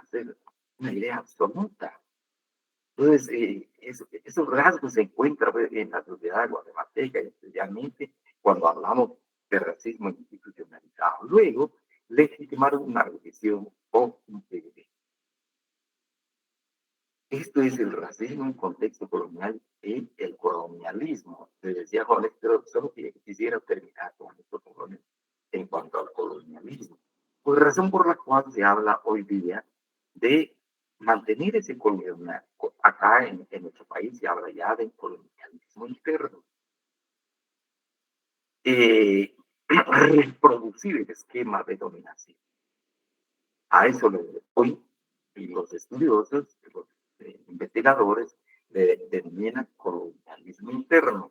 ser una idea absoluta. Entonces, esos rasgos se encuentran pues, en la sociedad guatemalteca, especialmente cuando hablamos de racismo institucionalizado. Luego, legitimaron una revisión o integridad. Esto es el racismo en contexto colonial y el colonialismo. Les decía Juan, pero solo quisiera terminar con estos colonias en cuanto al colonialismo. Pues razón por la cual se habla hoy día de mantener ese colonialismo. Acá en nuestro país se habla ya de colonialismo interno. Reproducir el esquema de dominación. A eso le hoy y los estudiosos, los investigadores, le denominan colonialismo interno.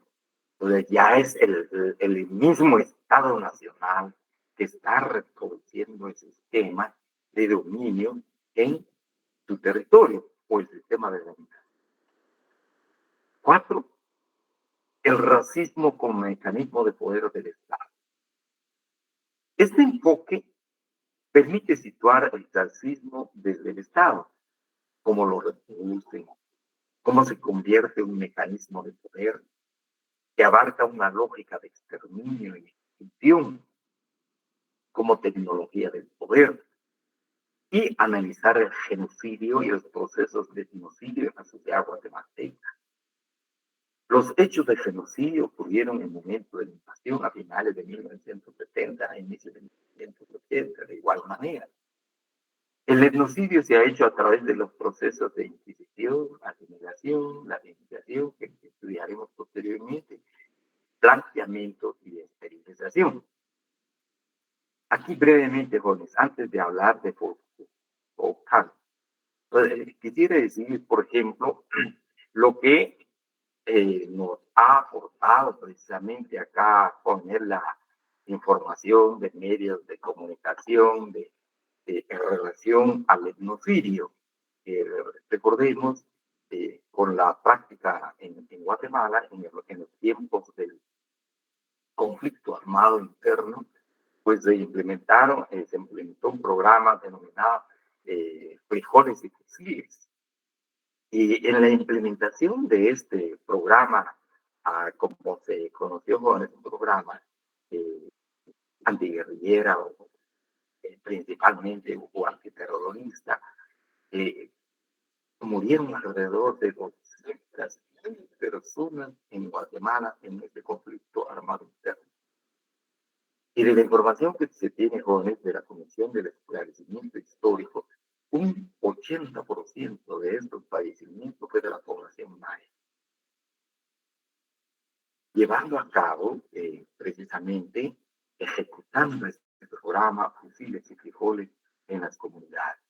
Entonces ya es el mismo Estado Nacional que está reproduciendo ese esquema de dominio en su territorio o el sistema de dominación. 4. El racismo como mecanismo de poder del Estado. Este enfoque permite situar el racismo desde el Estado, cómo lo reproducen, cómo se convierte en un mecanismo de poder que abarca una lógica de exterminio y extinción como tecnología del poder, y analizar el genocidio y los procesos de genocidio en la sociedad guatemalteca. Los hechos de genocidio ocurrieron en el momento de la invasión a finales de 1970, a inicios de 1980, de igual manera. El etnocidio se ha hecho a través de los procesos de inquisición, asimilación, la limitación, que estudiaremos posteriormente, blanqueamiento y esterilización. Aquí brevemente, jóvenes, antes de hablar de Foucault, quisiera decir, por ejemplo, lo que nos ha aportado precisamente acá poner la información de medios de comunicación en relación al etnocidio. Recordemos, con la práctica en Guatemala, en los tiempos del conflicto armado interno, pues se implementó un programa denominado Frijoles y Fusiles. Y en la implementación de este programa, como se conoció con este programa antiguerrillera o principalmente o antiterrorista, murieron alrededor de 200.000 personas en Guatemala en este conflicto armado interno. Y de la información que se tiene, jóvenes, de la Comisión del Esclarecimiento Histórico, un 80% de estos fallecimientos fue de la población maya. Llevando a cabo, precisamente, ejecutando este programa, fusiles y frijoles en las comunidades.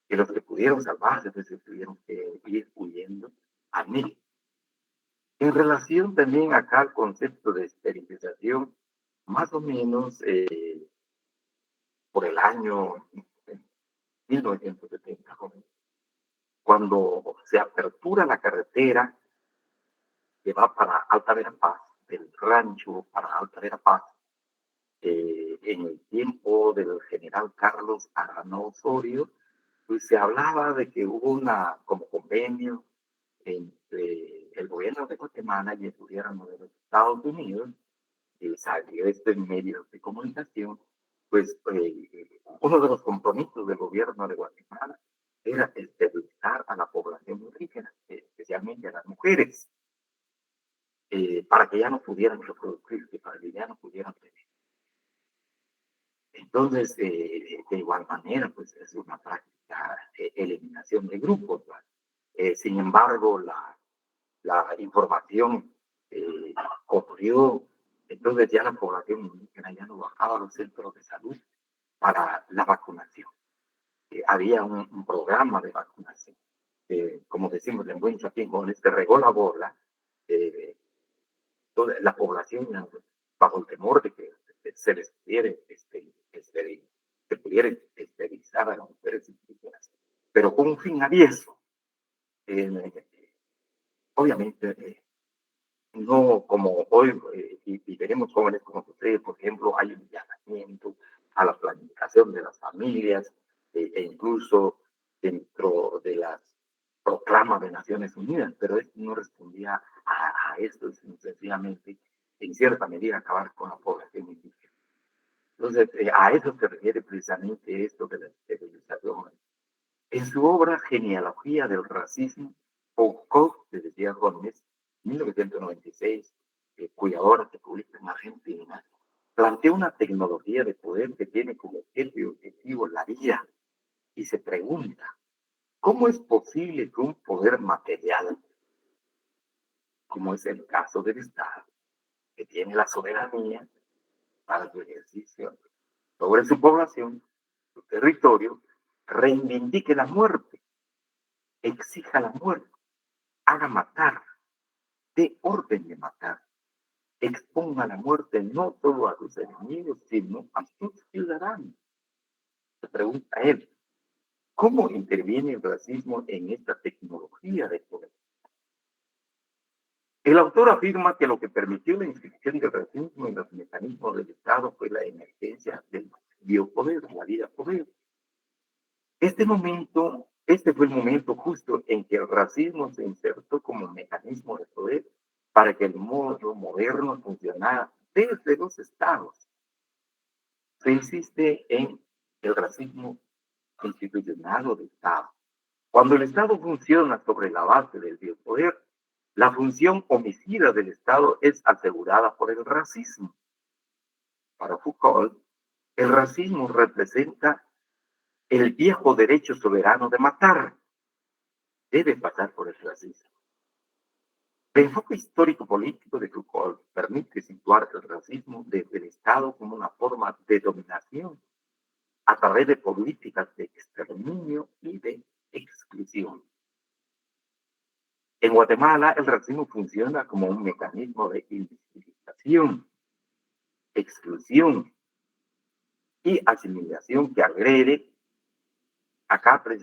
Y los que pudieron salvarse, pues tuvieron que ir huyendo a México. En relación también acá al concepto de esterilización, más o menos por el año 1970, cuando se apertura la carretera que va para Alta Verapaz, del rancho para Alta Verapaz, en el tiempo del general Carlos Arana Osorio, pues se hablaba de que hubo una como convenio entre el gobierno de Guatemala y el gobierno de los Estados Unidos, y salió esto en medios de comunicación, pues uno de los compromisos del gobierno de Guatemala era esterilizar a la población indígena, especialmente a las mujeres, para que ya no pudieran reproducirse, para que ya no pudieran tener. Entonces, de igual manera, pues es una práctica de eliminación de grupos. Sin embargo, la información corrió, entonces ya la población indígena ya no bajaba a los centros de salud para la vacunación. Había un programa de vacunación. Como decimos en buen chapín, se regó la bola. Toda la población, bajo el temor de que se les pudiera, se pudiera esterilizar a las mujeres indígenas, pero con un fin avieso. Obviamente, no como hoy tenemos jóvenes como ustedes, por ejemplo, hay un llamamiento a la planificación de las familias, e incluso dentro de las proclamas de Naciones Unidas, pero esto no respondía a esto, sino sencillamente, en cierta medida, acabar con la población indígena. Entonces, a eso se refiere precisamente esto de la esterilización. En su obra Genealogía del Racismo, Foucault, de decía Gómez, 1996, cuya obra se publica en Argentina, plantea una tecnología de poder que tiene como objetivo la vida y se pregunta, ¿cómo es posible que un poder material, como es el caso del Estado, que tiene la soberanía para su ejercicio sobre su población, su territorio, reivindique la muerte, exija la muerte, haga matar, dé orden de matar, exponga la muerte no solo a sus enemigos, sino a sus ciudadanos? Se pregunta él, ¿cómo interviene el racismo en esta tecnología de poder? El autor afirma que lo que permitió la inscripción del racismo en los mecanismos del Estado fue la emergencia del biopoder, la vida poder. Este fue el momento justo en que el racismo se insertó como mecanismo de poder para que el modo moderno funcionara desde los estados. Se insiste en el racismo institucional o de Estado. Cuando el Estado funciona sobre la base del biopoder, la función homicida del Estado es asegurada por el racismo. Para Foucault, el racismo representa el viejo derecho soberano de matar. Debe pasar por el racismo. El enfoque histórico-político de Foucault permite situar el racismo desde el Estado como una forma de dominación a través de políticas de exterminio y de exclusión. En Guatemala, el racismo funciona como un mecanismo de invisibilización, exclusión y asimilación que agrede, acá, por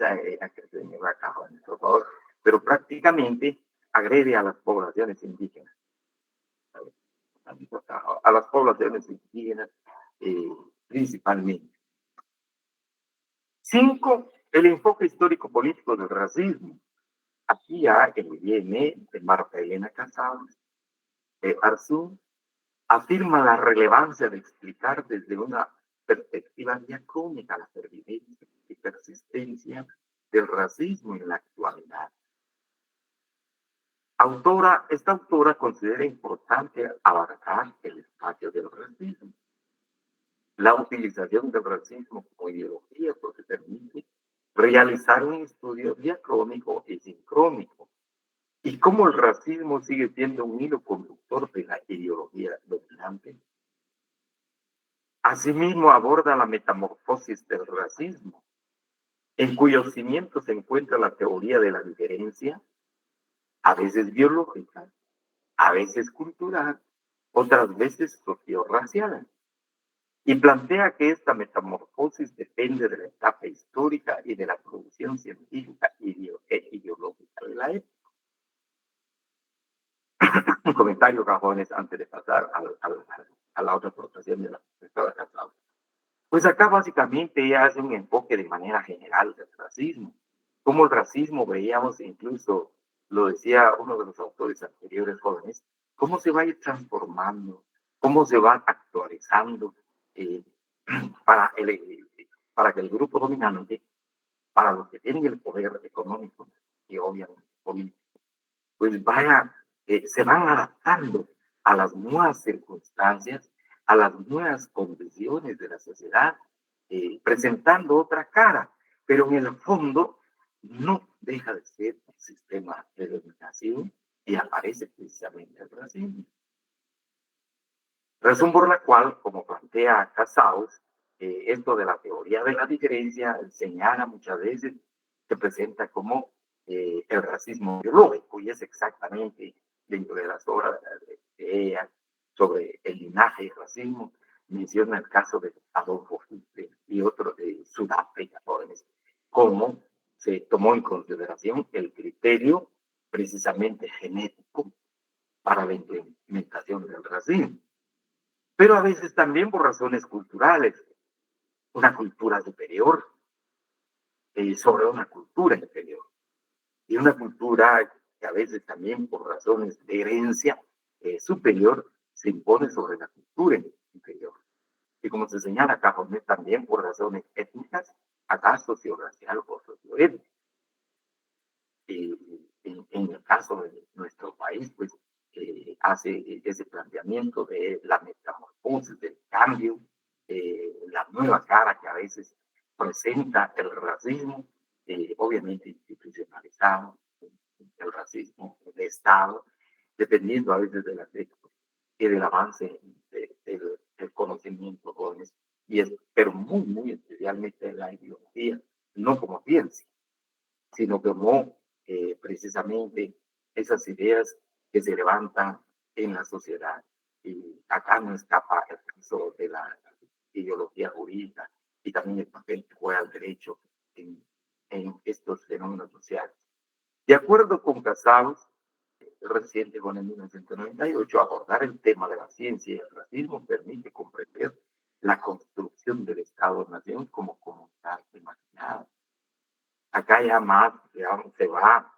favor, pero prácticamente agrede a las poblaciones indígenas, a las poblaciones indígenas principalmente. 5. El enfoque histórico-político del racismo. Aquí ya viene de Marta Elena Casaus, Arzú, afirma la relevancia de explicar desde una perspectiva diacrónica la pervivencia y persistencia del racismo en la actualidad. Esta autora considera importante abarcar el espacio del racismo. La utilización del racismo como ideología porque permite realizar un estudio diacrónico y sincrónico, y cómo el racismo sigue siendo un hilo conductor de la ideología dominante. Asimismo, aborda la metamorfosis del racismo, en cuyos cimientos se encuentra la teoría de la diferencia, a veces biológica, a veces cultural, otras veces socio-racial, y plantea que esta metamorfosis depende de la etapa histórica y de la producción científica e ideológica de la época. Un comentario, cajones, antes de pasar a la otra aportación de la profesora Casado. Pues acá básicamente ella hace un enfoque de manera general del racismo. Como el racismo, veíamos incluso, lo decía uno de los autores anteriores jóvenes, cómo se va a ir transformando, cómo se va actualizando para que el grupo dominante, para los que tienen el poder económico y obviamente político, pues se van adaptando a las nuevas circunstancias, a las nuevas condiciones de la sociedad, presentando otra cara, pero en el fondo no deja de ser un sistema de dominación y aparece precisamente el racismo. Razón por la cual, como plantea Casaus, esto de la teoría de la diferencia señala muchas veces, se presenta como el racismo biológico, y es exactamente dentro de las obras de ella sobre el linaje del racismo, menciona el caso de Adolfo Hitler y otro de Sudáfrica, jóvenes, cómo se tomó en consideración el criterio precisamente genético para la implementación del racismo. pero a veces también por razones culturales, una cultura superior sobre una cultura inferior, y una cultura que a veces también por razones de herencia superior se impone sobre la cultura inferior. Y como se señala acá, también por razones étnicas, acá socioracial o socioétnico. Y en el caso de nuestro país, pues hace ese planteamiento de la metamorfosis, del cambio, la nueva cara que a veces presenta el racismo, obviamente institucionalizado, el racismo de Estado, dependiendo a veces de la técnica y del avance del conocimiento jóvenes, pero muy, muy especialmente de la ideología, no como ciencia, sino como precisamente esas ideas que se levantan en la sociedad. Y acá no escapa el caso de la ideología jurídica y también el papel que juega el derecho en estos fenómenos sociales. De acuerdo con Casados, reciente con el 1998, abordar el tema de la ciencia y el racismo permite comprender la construcción del Estado-Nación como comunidad imaginada. Acá ya más digamos, se va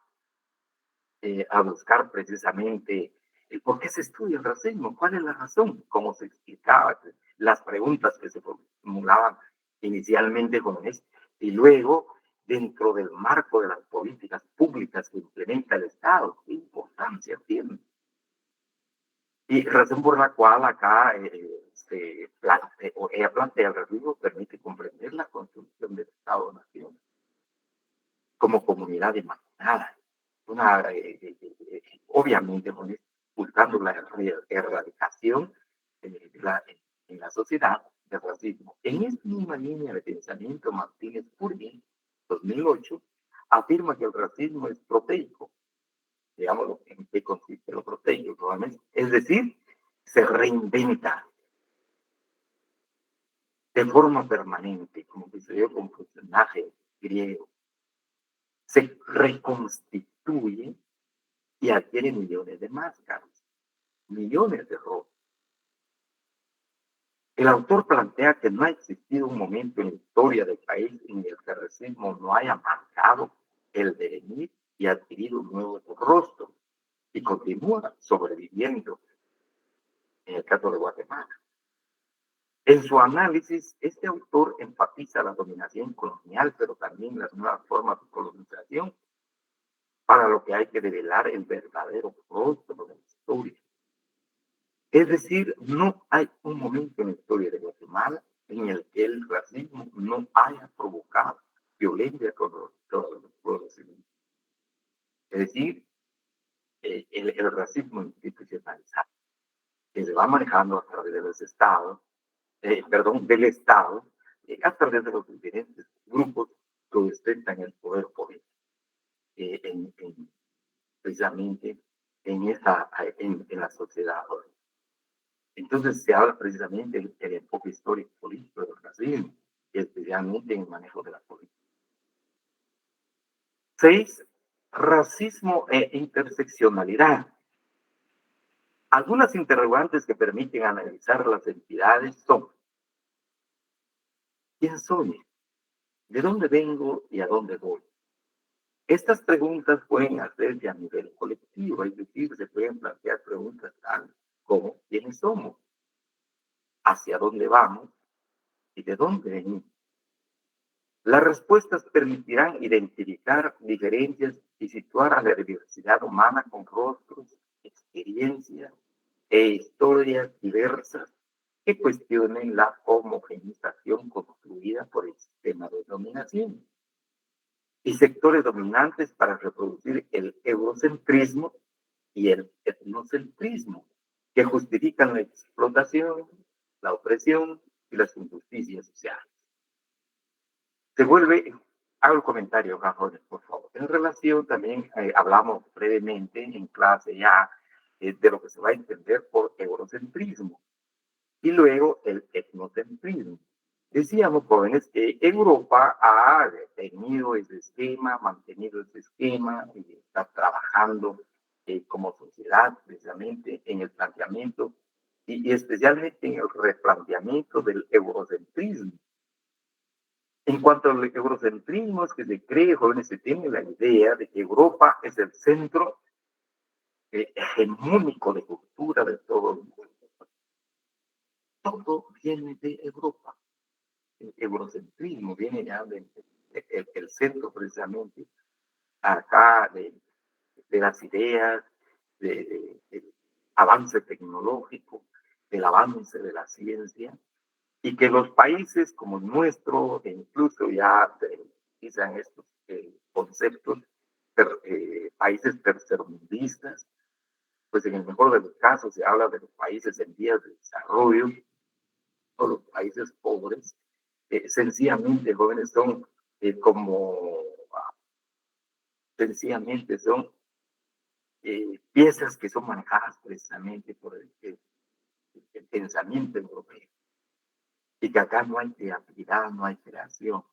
a buscar precisamente el por qué se estudia el racismo, cuál es la razón, cómo se explicaba, las preguntas que se formulaban inicialmente con esto, y luego dentro del marco de las políticas públicas que implementa el Estado, qué importancia tiene. Y razón por la cual acá se plantea, o ella plantea el racismo permite comprender la construcción del Estado-Nación como comunidad imaginada. Una, obviamente, buscando la erradicación en la sociedad del racismo. En esta misma línea de pensamiento, Martínez Purgin, 2008, afirma que el racismo es proteico. Digamos, ¿en qué consiste lo proteico? Es decir, se reinventa de forma permanente, como que se dio con un personaje griego. Se reconstituye y adquiere millones de máscaras, millones de rostros. El autor plantea que no ha existido un momento en la historia del país en el que el racismo no haya marcado el devenir y adquirido un nuevo rostro y continúa sobreviviendo en el caso de Guatemala. En su análisis, este autor enfatiza la dominación colonial, pero también las nuevas formas de colonización, para lo que hay que develar el verdadero rostro de la historia. Es decir, no hay un momento en la historia de Guatemala en el que el racismo no haya provocado violencia contra los pueblos. Es decir, el racismo institucionalizado, que se va manejando a través de los estados, del Estado, a través de los diferentes grupos que ostentan el poder político, precisamente en la sociedad. Entonces se habla precisamente del enfoque histórico político del racismo, especialmente en el manejo de la política. 6. Racismo e interseccionalidad. Algunas interrogantes que permiten analizar las entidades son: ¿quién soy? ¿De dónde vengo y a dónde voy? Estas preguntas pueden hacerse a nivel colectivo, es decir, se pueden plantear preguntas tales como: ¿quiénes somos? ¿Hacia dónde vamos? ¿Y de dónde venimos? Las respuestas permitirán identificar diferencias y situar a la diversidad humana con rostros, experiencias e historias diversas que cuestionen la homogenización construida por el sistema de dominación y sectores dominantes para reproducir el eurocentrismo y el etnocentrismo, que justifican la explotación, la opresión y las injusticias sociales. Se vuelve, hago el comentario, Cajones, por favor. En relación también, hablamos brevemente en clase ya de lo que se va a entender por eurocentrismo y luego el etnocentrismo. Decíamos, jóvenes, que Europa ha tenido ese esquema, mantenido ese esquema y está trabajando como sociedad precisamente en el planteamiento y especialmente en el replanteamiento del eurocentrismo. En cuanto al eurocentrismo, es que se cree, jóvenes, se tiene la idea de que Europa es el centro hegemónico de cultura de todo el mundo. Todo viene de Europa. El eurocentrismo viene ya del centro precisamente acá de las ideas, del avance tecnológico, del avance de la ciencia, y que los países como el nuestro, e incluso ya se utilizan estos conceptos, países tercermundistas, pues en el mejor de los casos se habla de los países en vías de desarrollo o los países pobres, sencillamente jóvenes son como, sencillamente son piezas que son manejadas precisamente por el pensamiento europeo, y que acá no hay creatividad, no hay creación,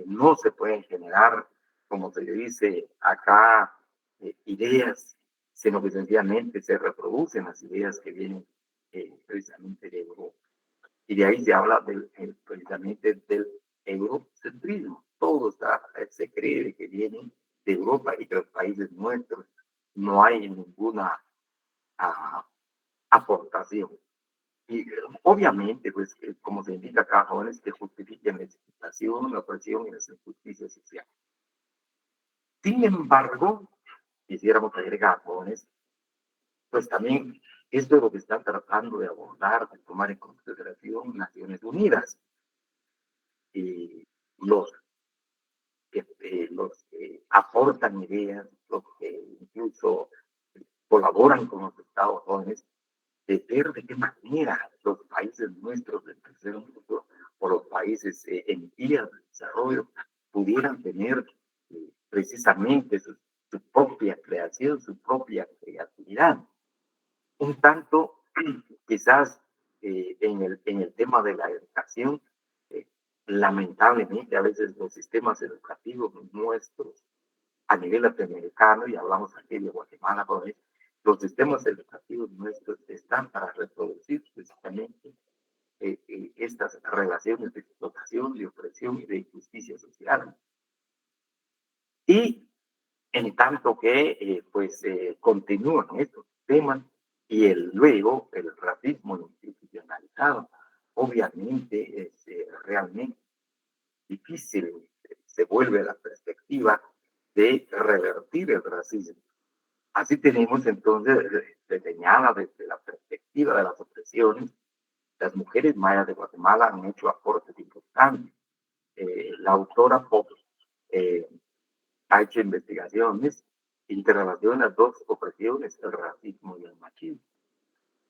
no se pueden generar, como se dice acá, ideas, sino que sencillamente se reproducen las ideas que vienen precisamente de Europa. Y de ahí se habla precisamente del eurocentrismo. Todo se cree que viene de Europa y que los países nuestros no hay ninguna aportación. Y obviamente, pues, como se indica acá, jóvenes que justifiquen la explotación, la opresión y la injusticia social. Sin embargo, quisiéramos agregar, jóvenes, pues también esto es lo que están tratando de abordar, de tomar en consideración Naciones Unidas. Y los que aportan ideas, los que incluso colaboran con los estados jóvenes, de ver de qué manera los países nuestros del tercer mundo o los países en vías de desarrollo pudieran tener precisamente su propia creación, su propia creatividad. Un tanto, quizás en el tema de la educación, eh, lamentablemente a veces los sistemas educativos nuestros a nivel latinoamericano, y hablamos aquí de Guatemala, los sistemas educativos nuestros están para reproducir precisamente estas relaciones de explotación, de opresión y de injusticia social. Y en tanto que continúan estos temas y luego el racismo institucionalizado, obviamente es realmente difícil, se vuelve la perspectiva de revertir el racismo. Así tenemos entonces, señala desde la perspectiva de las opresiones, las mujeres mayas de Guatemala han hecho aportes importantes. La autora Pop ha hecho investigaciones interrelaciona las dos opresiones, el racismo y el machismo,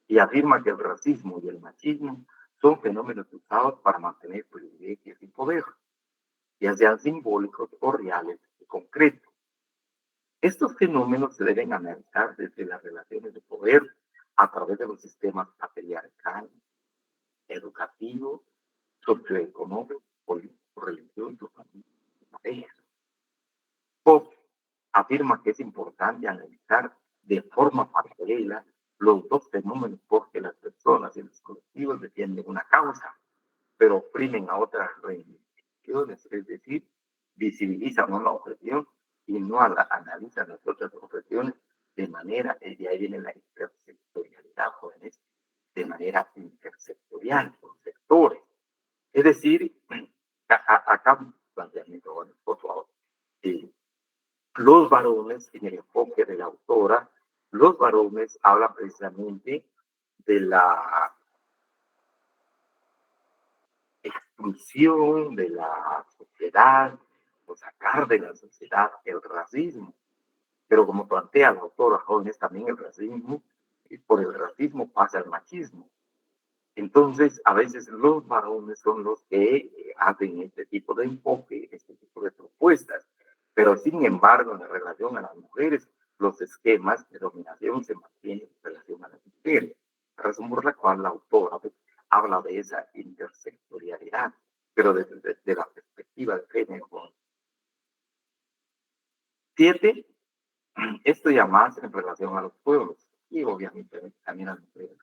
y afirma que el racismo y el machismo son fenómenos usados para mantener privilegios y poder, ya sean simbólicos o reales y concretos. Estos fenómenos se deben analizar desde las relaciones de poder a través de los sistemas patriarcales, educativos, socioeconómicos, políticos, religiosos, parejas. Pop afirma que es importante analizar de forma paralela los dos fenómenos porque las personas y los colectivos defienden una causa, pero oprimen a otras reivindicaciones, es decir, visibilizan una opresión y no analizan las otras opresiones de manera, y ahí viene la intersectorialidad, jóvenes, de manera intersectorial, por sectores. Es decir, acá planteamiento, por favor. Los varones, en el enfoque de la autora, los varones hablan precisamente de la exclusión de la sociedad, o sacar de la sociedad el racismo. Pero como plantea la autora jóvenes, también el racismo, y por el racismo pasa el machismo. Entonces, a veces los varones son los que hacen este tipo de enfoque, este tipo de propuestas. Pero, sin embargo, en relación a las mujeres, los esquemas de dominación se mantienen en relación a las mujeres. Razón por la cual la autora habla de esa intersectorialidad, pero desde la perspectiva de género. 7, esto ya más en relación a los pueblos y obviamente también a las mujeres.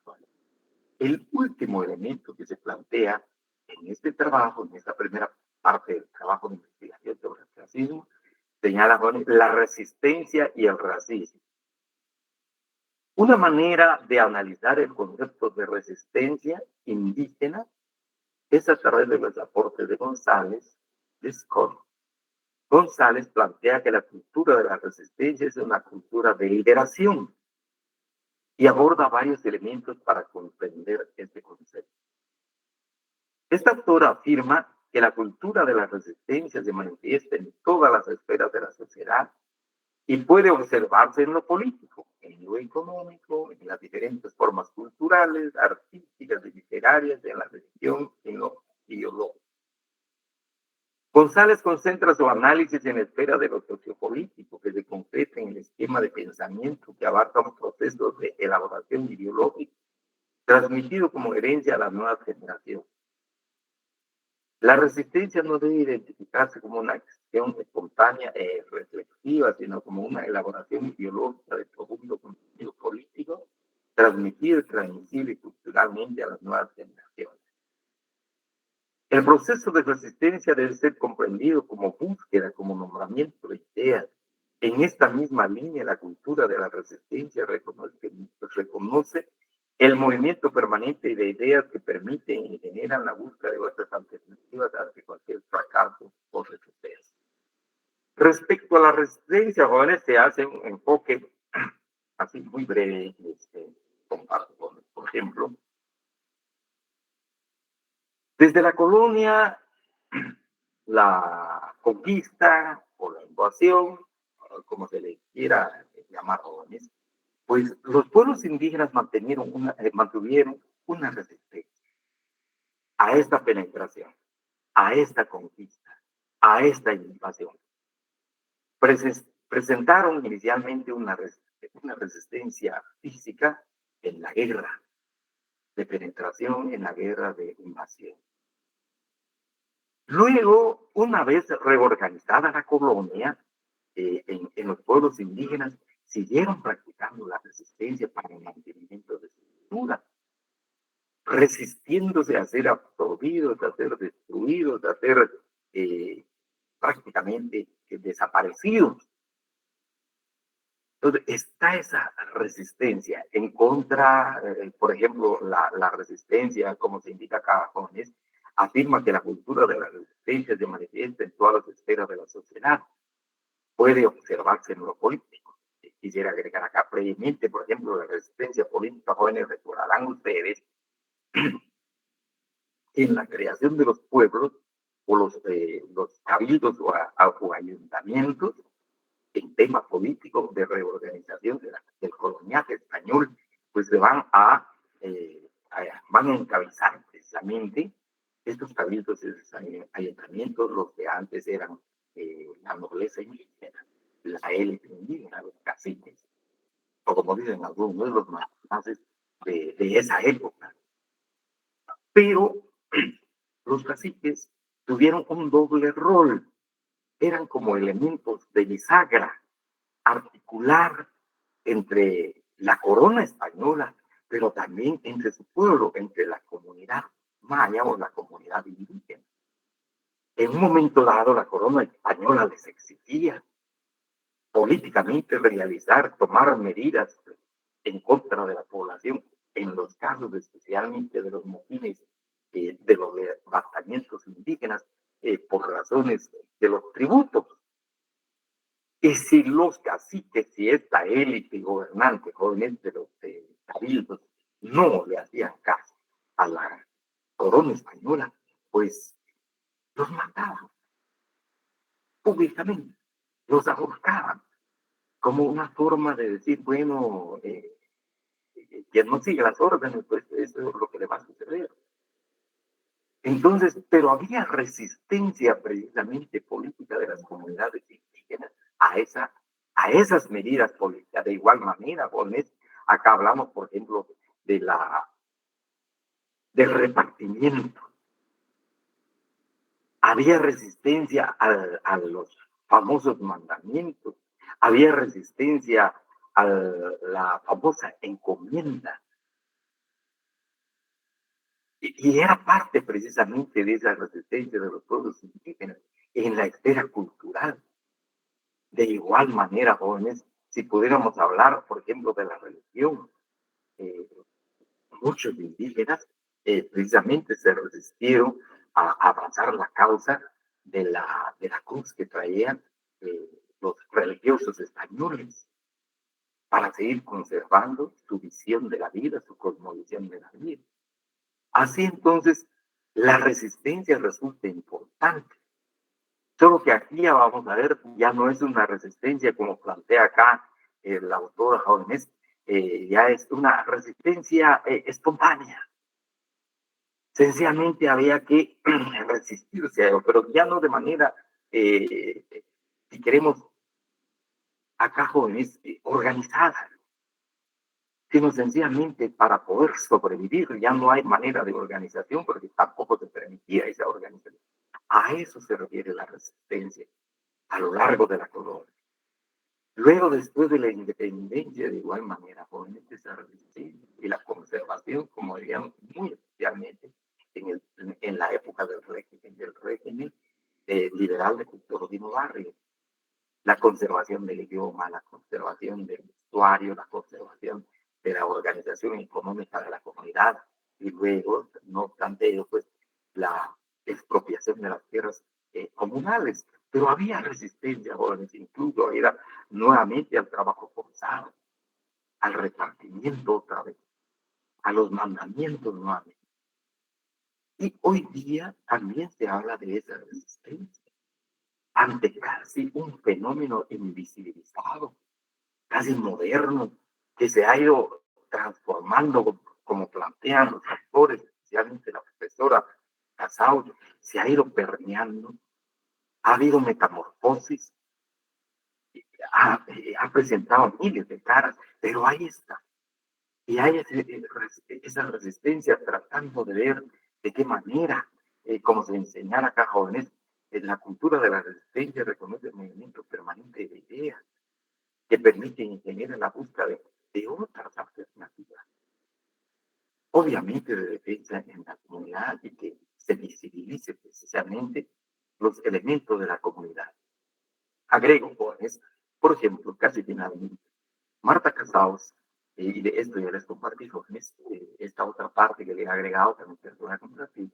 El último elemento que se plantea en este trabajo, en esta primera parte del trabajo de investigación sobre el racismo, señala la resistencia y el racismo. Una manera de analizar el concepto de resistencia indígena es a través de los aportes de González de Scott. González plantea que la cultura de la resistencia es una cultura de liberación y aborda varios elementos para comprender este concepto. Esta autora afirma que la cultura de la resistencia se manifiesta en todas las esferas de la sociedad y puede observarse en lo político, en lo económico, en las diferentes formas culturales, artísticas y literarias, en la religión, en lo ideológico. González concentra su análisis en la esfera de lo sociopolítico, que se concreta en el esquema de pensamiento que abarca un proceso de elaboración ideológica transmitido como herencia a las nuevas generaciones. La resistencia no debe identificarse como una acción espontánea e reflexiva, sino como una elaboración ideológica de profundo contenido político, transmitido y transmisible culturalmente a las nuevas generaciones. El proceso de resistencia debe ser comprendido como búsqueda, como nombramiento de ideas. En esta misma línea, la cultura de la resistencia reconoce el movimiento permanente de ideas que permiten y generan la búsqueda de otras alternativas ante cualquier fracaso o retroceso. Respecto a la resistencia, jóvenes, se hace un enfoque así muy breve, comparto, por ejemplo. Desde la colonia, la conquista o la invasión, como se le quiera llamar, jóvenes, pues los pueblos indígenas mantuvieron una resistencia a esta penetración, a esta conquista, a esta invasión. Presentaron inicialmente una resistencia física en la guerra de penetración, en la guerra de invasión. Luego, una vez reorganizada la colonia, en los pueblos indígenas siguieron practicando la resistencia para el mantenimiento de su cultura, resistiéndose a ser absorbidos, a ser destruidos, a ser prácticamente desaparecidos. Entonces, está esa resistencia en contra, por ejemplo, la resistencia, como se indica acá, jóvenes, afirma que la cultura de la resistencia se manifiesta en todas las esferas de la sociedad. Puede observarse en lo político. Quisiera agregar acá previamente, por ejemplo, la resistencia política, jóvenes, recordarán ustedes, en la creación de los pueblos o los cabildos o ayuntamientos en temas políticos de reorganización del coloniaje español, pues se van van a encabezar precisamente estos cabildos y ayuntamientos, los que antes eran la nobleza indígena, la élite indígena, los caciques, o como dicen algunos, los más de esa época. Pero los caciques tuvieron un doble rol, eran como elementos de bisagra, articular entre la corona española, pero también entre su pueblo, entre la comunidad maya o la comunidad indígena. En un momento dado, la corona española les exigía políticamente tomar medidas en contra de la población, en los casos especialmente de los motines, de los levantamientos indígenas, por razones de los tributos. Y si los caciques y esta élite gobernante, jóvenes de los cabildos, no le hacían caso a la corona española, pues los mataban públicamente, los ahorcaban, como una forma de decir, bueno, quien no sigue las órdenes, pues eso es lo que le va a suceder. Entonces, pero había resistencia precisamente política de las comunidades indígenas a esas medidas políticas. De igual manera, acá hablamos, por ejemplo, del repartimiento. Había resistencia a los famosos mandamientos, había resistencia a la famosa encomienda. Y era parte precisamente de esa resistencia de los pueblos indígenas en la esfera cultural. De igual manera, jóvenes, si pudiéramos hablar, por ejemplo, de la religión, eh, muchos indígenas precisamente se resistieron a avanzar la causa de la cruz que traían los religiosos españoles para seguir conservando su visión de la vida, su cosmovisión de la vida. Así entonces, la resistencia resulta importante. Solo que aquí ya vamos a ver, ya no es una resistencia como plantea acá el autor japonés, ya es una resistencia espontánea. Sencillamente había que resistirse a ello, pero ya no de manera, eh, si queremos, acá jóvenes, organizada, sino sencillamente para poder sobrevivir. Ya no hay manera de organización porque tampoco se permitía esa organización. A eso se refiere la resistencia a lo largo de la colonia. Luego, después de la independencia, de igual manera, jóvenes, esa resistencia y la conservación, como diríamos, muy especialmente en la época del régimen liberal de Víctor Dino Barrio, la conservación del idioma, la conservación del vestuario, la conservación de la organización económica de la comunidad y luego, no obstante ello, pues la expropiación de las tierras comunales. Pero había resistencia, jóvenes, incluso era nuevamente al trabajo forzado, al repartimiento otra vez, a los mandamientos nuevamente. Y hoy día también se habla de esa resistencia ante casi un fenómeno invisibilizado, casi moderno, que se ha ido transformando, como plantean los autores, especialmente la profesora Casau, se ha ido permeando, ha habido metamorfosis, ha presentado miles de caras, pero ahí está. Y hay esa resistencia tratando de ver de qué manera, como se enseñara acá jóvenes, en la cultura de la resistencia reconoce el movimiento permanente de ideas que permiten y generan la búsqueda de otras alternativas, obviamente de defensa en la comunidad y que se visibilice precisamente los elementos de la comunidad. Agrego, jóvenes, por ejemplo, casi finalmente, Marta Casaus, y de esto ya les compartí, jóvenes, esta otra parte que le he agregado también persona compartir.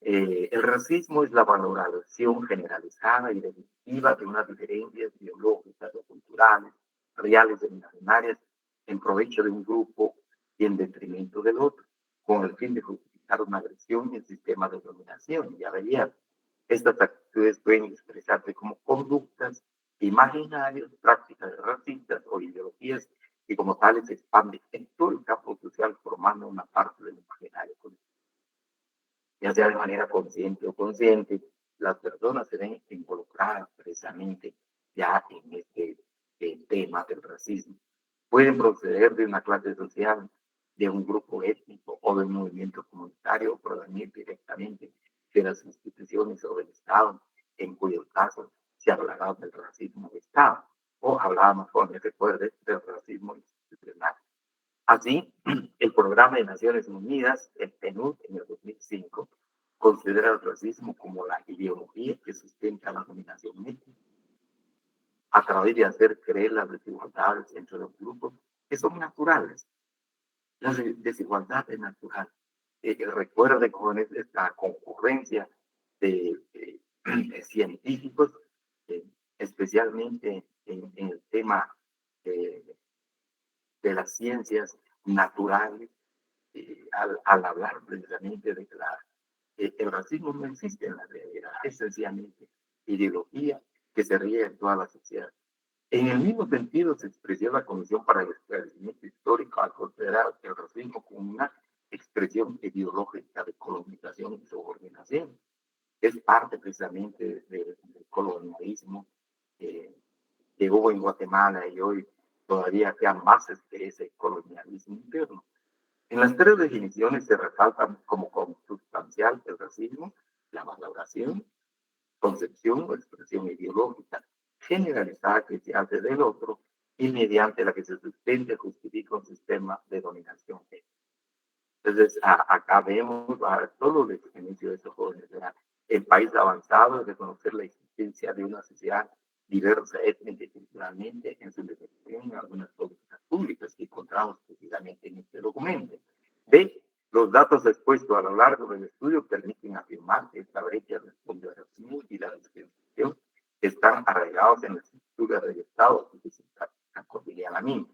El racismo es la valoración generalizada y definitiva de unas diferencias biológicas o culturales, reales o imaginarias, en provecho de un grupo y en detrimento del otro, con el fin de justificar una agresión y el sistema de dominación. Ya verían, estas actitudes pueden expresarse como conductas imaginarias, prácticas racistas o ideologías y como tales se expanden en todo el campo social formando una parte del imaginario colectivo. Ya sea de manera consciente o consciente, las personas se ven involucradas precisamente ya en este tema del racismo. Pueden proceder de una clase social, de un grupo étnico o de un movimiento comunitario o provenir directamente de las instituciones o del Estado, en cuyo caso se hablará del racismo de Estado o hablábamos con el recuerdo del racismo institucional. Así, el Programa de Naciones Unidas, el PNUD, en el 2005, considera el racismo como la ideología que sustenta la dominación étnica a través de hacer creer las desigualdades entre los grupos que son naturales. La desigualdad es natural. Recuerden, jóvenes, esta concurrencia de científicos, eh, especialmente en el tema eh, de las ciencias naturales, al hablar precisamente de que el racismo no existe en la realidad, es sencillamente ideología que se ríe en toda la sociedad. En el mismo sentido se expresó la Comisión para el Esclarecimiento Histórico al considerar el racismo como una expresión ideológica de colonización y subordinación. Es parte precisamente del colonialismo eh, que hubo en Guatemala y hoy todavía quedan bases de ese colonialismo interno. En las tres definiciones se resaltan como consubstancial el racismo, la valoración, concepción o expresión ideológica generalizada que se hace del otro y mediante la que se sustenta y justifica un sistema de dominación. Entonces, acá vemos todo el inicio de estos jóvenes, ¿verdad? El país avanzado es reconocer la existencia de una sociedad diversa étnica y culturalmente en su definición en algunas políticas públicas que encontramos precisamente en este documento. B. Los datos expuestos a lo largo del estudio permiten afirmar que esta brecha responde al racismo y la discriminación que están arraigados en la estructura del Estado y que se practican cotidianamente.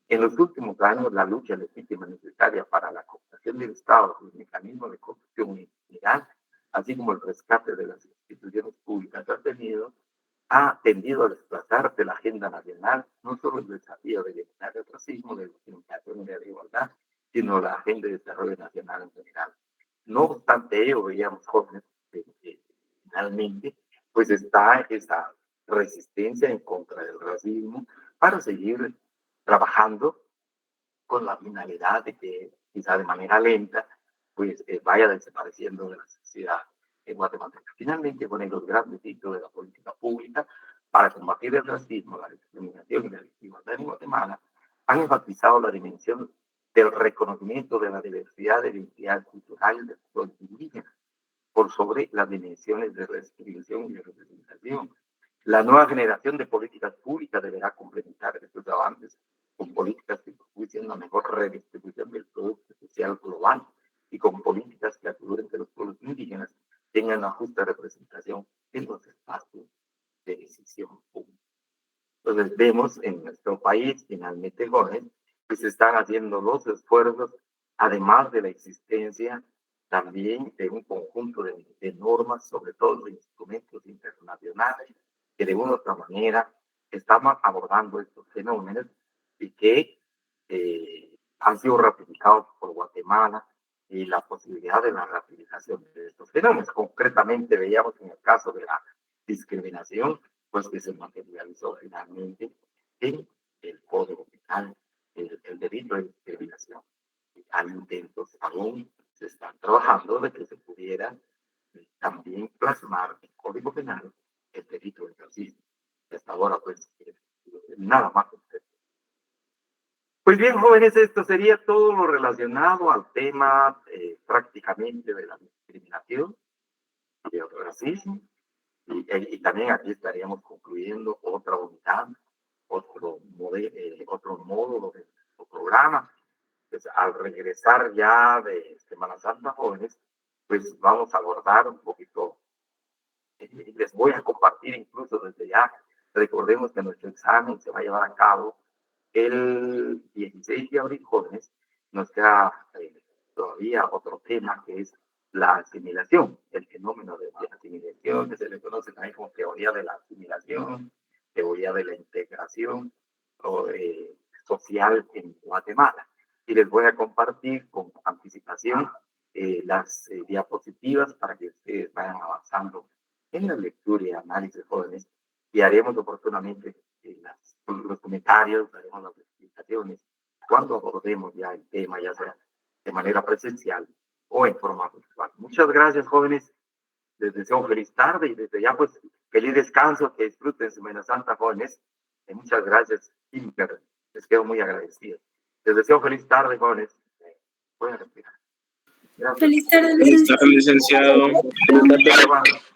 En los últimos años, la lucha legítima necesaria para la cooperación del Estado y los mecanismos de corrupción ilegal, así como el rescate de las instituciones públicas, ha tendido a desplazar de la agenda nacional no solo el desafío de eliminar el racismo, de la discriminación y de la igualdad, sino la agenda de desarrollo nacional en general. No obstante ello, veíamos jóvenes que finalmente pues está esa resistencia en contra del racismo para seguir trabajando con la finalidad de que quizá de manera lenta pues vaya desapareciendo de la sociedad guatemalteca. Finalmente, con los grandes hitos de la política pública para combatir el racismo, la discriminación y la desigualdad en Guatemala, han enfatizado la dimensión del reconocimiento de la diversidad de identidades culturales de los indígenas por sobre las dimensiones de restricción y de representación. La nueva generación de políticas públicas deberá complementar estos avances con políticas que propicien una mejor redistribución del producto social global y con políticas que aseguren que los pueblos indígenas tengan una justa representación en los espacios de decisión pública. Entonces vemos en nuestro país, finalmente jóvenes, que se están haciendo los esfuerzos, además de la existencia también de un conjunto de normas, sobre todo de instrumentos internacionales, que de una u otra manera estamos abordando estos fenómenos y que han sido ratificados por Guatemala y la posibilidad de la ratificación de estos fenómenos. Concretamente veíamos en el caso de la discriminación, pues que se materializó finalmente en el Código Penal, el delito de discriminación. Hay intentos aún, se están trabajando de que se pudiera también plasmar en el Código Penal el delito de racismo. Hasta ahora, pues, nada más. Pues bien, jóvenes, esto sería todo lo relacionado al tema prácticamente de la discriminación y el racismo. Y también aquí estaríamos concluyendo otra unidad, otro módulo de nuestro programa. Pues al regresar ya de Semana Santa, jóvenes, pues vamos a abordar un poquito, les voy a compartir incluso desde ya, recordemos que nuestro examen se va a llevar a cabo el 16 de abril, jóvenes. Nos queda todavía otro tema que es la asimilación, el fenómeno de la asimilación, que se le conoce también como teoría de la asimilación, teoría de la integración social en Guatemala. Y les voy a compartir con anticipación las diapositivas para que ustedes vayan avanzando en la lectura y análisis, jóvenes, y haremos oportunamente los comentarios, haremos las explicaciones cuando abordemos ya el tema, ya sea de manera presencial o en forma virtual. Muchas gracias, jóvenes. Les deseo feliz tarde y desde ya, pues, feliz descanso, que disfruten Semana Santa, jóvenes. Y muchas gracias, Inter. Les quedo muy agradecido. Les deseo feliz tarde, jóvenes. Voy a respirar. Gracias. Feliz tarde, licenciado.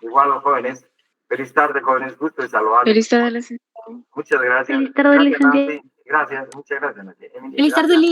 Igual, los jóvenes. Feliz tarde, jóvenes. Gusto de saludarlos. Feliz tarde, licenciado. Muchas gracias. Feliz tarde, licenciado. Gracias, muchas gracias, Nancy. Feliz tarde,